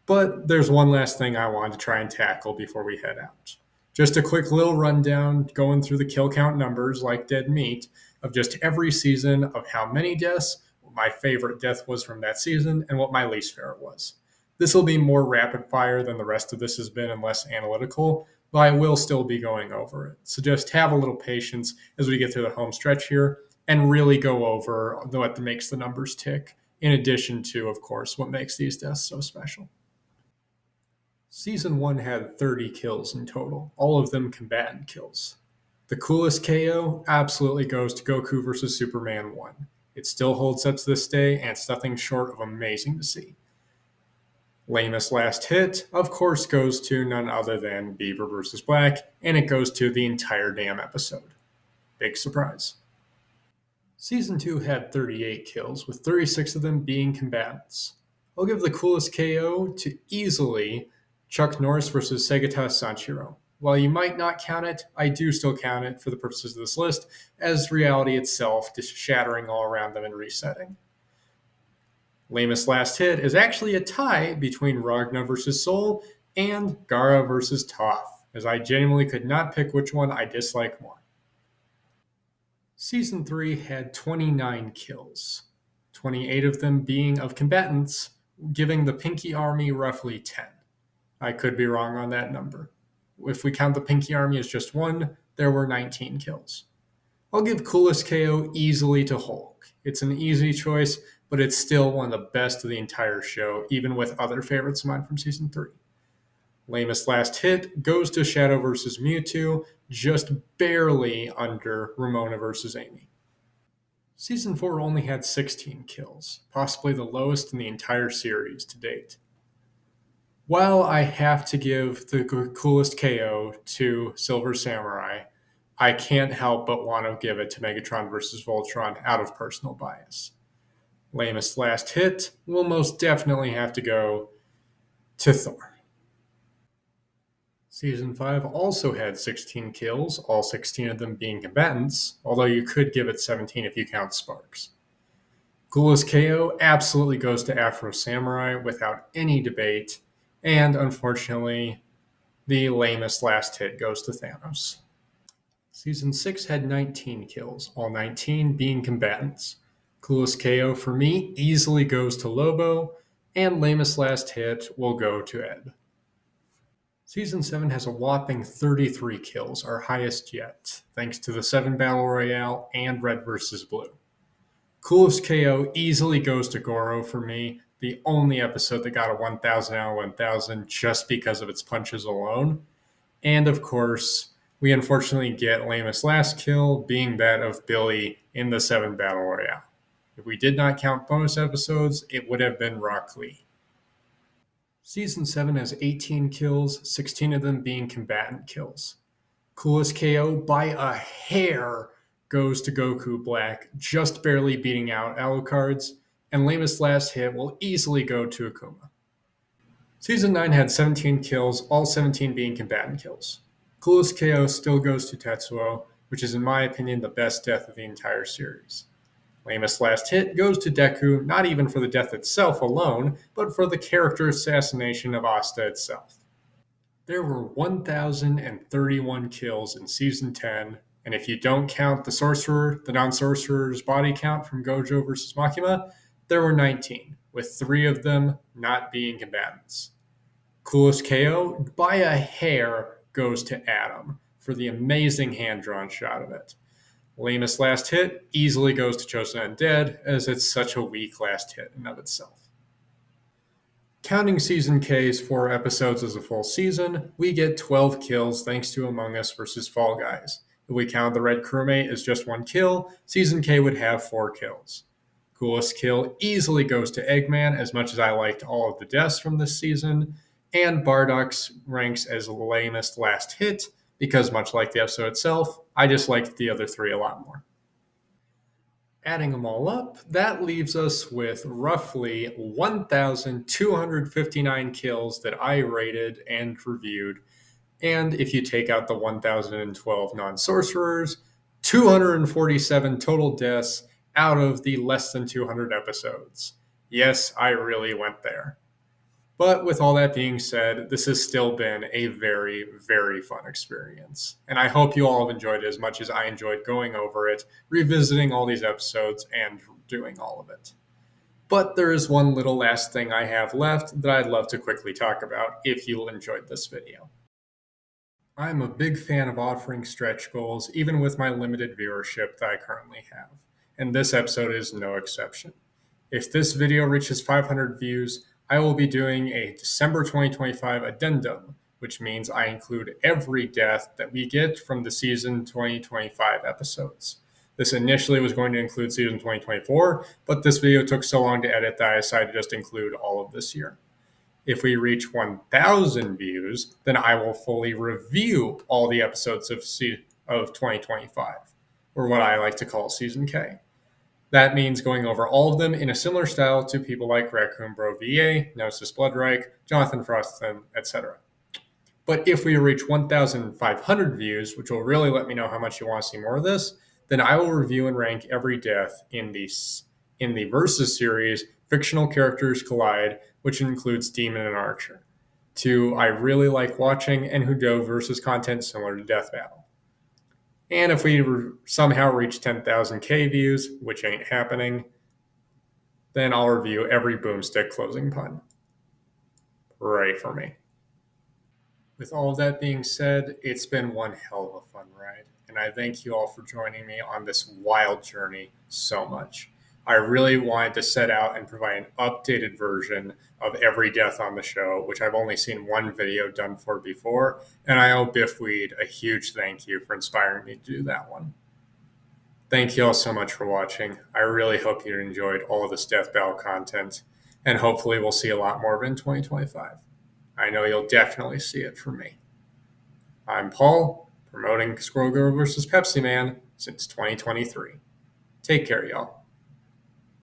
But there's one last thing I wanted to try and tackle before we head out. Just a quick little rundown going through the kill count numbers like dead meat of just every season of how many deaths, what my favorite death was from that season, and what my least favorite was. This will be more rapid fire than the rest of this has been and less analytical, but I will still be going over it. So just have a little patience as we get through the home stretch here and really go over what makes the numbers tick, in addition to, of course, what makes these deaths so special. Season 1 had 30 kills in total, all of them combatant kills. The coolest KO absolutely goes to Goku vs. Superman 1. It still holds up to this day, and it's nothing short of amazing to see. Lamest last hit, of course, goes to none other than Beaver vs. Black, and it goes to the entire damn episode. Big surprise. Season 2 had 38 kills, with 36 of them being combatants. I'll give the coolest KO to easily Chuck Norris versus Segata Sanshiro. While you might not count it, I do still count it for the purposes of this list, as reality itself just shattering all around them and resetting. Lamest last hit is actually a tie between Ragna vs. Soul and Gara vs. Toph, as I genuinely could not pick which one I dislike more. Season 3 had 29 kills, 28 of them being of combatants, giving the Pinky Army roughly 10. I could be wrong on that number. If we count the Pinky Army as just one, there were 19 kills. I'll give Coolest KO easily to Hulk. It's an easy choice, but it's still one of the best of the entire show, even with other favorites of mine from Season 3. Lamest last hit goes to Shadow vs. Mewtwo, just barely under Ramona vs. Amy. Season 4 only had 16 kills, possibly the lowest in the entire series to date. While I have to give the Coolest KO to Silver Samurai, I can't help but want to give it to Megatron vs. Voltron out of personal bias. Lamest last hit will most definitely have to go to Thor. Season 5 also had 16 kills, all 16 of them being combatants, although you could give it 17 if you count Sparks. Coolest KO absolutely goes to Afro Samurai without any debate, and unfortunately, the lamest last hit goes to Thanos. Season 6 had 19 kills, all 19 being combatants. Coolest KO for me easily goes to Lobo, and lamest last hit will go to Ed. Season 7 has a whopping 33 kills, our highest yet, thanks to the 7 Battle Royale and Red vs. Blue. Coolest KO easily goes to Goro for me, the only episode that got a 1000 out of 1000 just because of its punches alone. And of course, we unfortunately get lamest last kill being that of Billy in the 7 Battle Royale. If we did not count bonus episodes, it would have been Rock Lee. Season 7 has 18 kills, 16 of them being combatant kills. Coolest KO by a hair goes to Goku Black, just barely beating out Alucard's, and lamest last hit will easily go to Akuma. Season 9 had 17 kills, all 17 being combatant kills. Coolest KO still goes to Tetsuo, which is in my opinion the best death of the entire series. Lamest last hit goes to Deku, not even for the death itself alone, but for the character assassination of Asta itself. There were 1,031 kills in Season 10, and if you don't count the non-sorcerer's body count from Gojo vs. Makima, there were 19, with 3 of them not being combatants. Coolest KO, by a hair, goes to Adam for the amazing hand-drawn shot of it. Lamest last hit easily goes to Chosen Undead, as it's such a weak last hit in of itself. Counting Season K's 4 episodes as a full season, we get 12 kills thanks to Among Us vs. Fall Guys. If we count the Red Crewmate as just 1 kill, Season K would have 4 kills. Coolest kill easily goes to Eggman, as much as I liked all of the deaths from this season, and Bardock's ranks as lamest last hit, because much like the episode itself, I just liked the other 3 a lot more. Adding them all up, that leaves us with roughly 1,259 kills that I rated and reviewed, and if you take out the 1,012 non-sorcerers, 247 total deaths out of the less than 200 episodes. Yes, I really went there. But with all that being said, this has still been a very, very fun experience. And I hope you all have enjoyed it as much as I enjoyed going over it, revisiting all these episodes, and doing all of it. But there is one little last thing I have left that I'd love to quickly talk about if you enjoyed this video. I'm a big fan of offering stretch goals, even with my limited viewership that I currently have. And this episode is no exception. If this video reaches 500 views, I will be doing a December 2025 addendum, which means I include every death that we get from the season 2025 episodes. This initially was going to include season 2024, but this video took so long to edit that I decided to just include all of this year. If we reach 1,000 views, then I will fully review all the episodes of 2025, or what I like to call Season K. That means going over all of them in a similar style to people like Raccoon Bro VA, Gnosis Bloodreich, Jonathan Froston, etc. But if we reach 1,500 views, which will really let me know how much you want to see more of this, then I will review and rank every death in the Versus series, Fictional Characters Collide, which includes Demon and Archer, 2 I really like watching and who do Versus content similar to Death Battle. And if we somehow reach 10,000 K views, which ain't happening, then I'll review every Boomstick closing pun. Pray for me. With all of that being said, it's been one hell of a fun ride, and I thank you all for joining me on this wild journey so much. I really wanted to set out and provide an updated version of every death on the show, which I've only seen one video done for before, and I owe Biffweed a huge thank you for inspiring me to do that one. Thank you all so much for watching. I really hope you enjoyed all of this Death Battle content, and hopefully we'll see a lot more of it in 2025. I know you'll definitely see it from me. I'm Paul, promoting Squirrel Girl vs. Pepsi Man since 2023. Take care, y'all.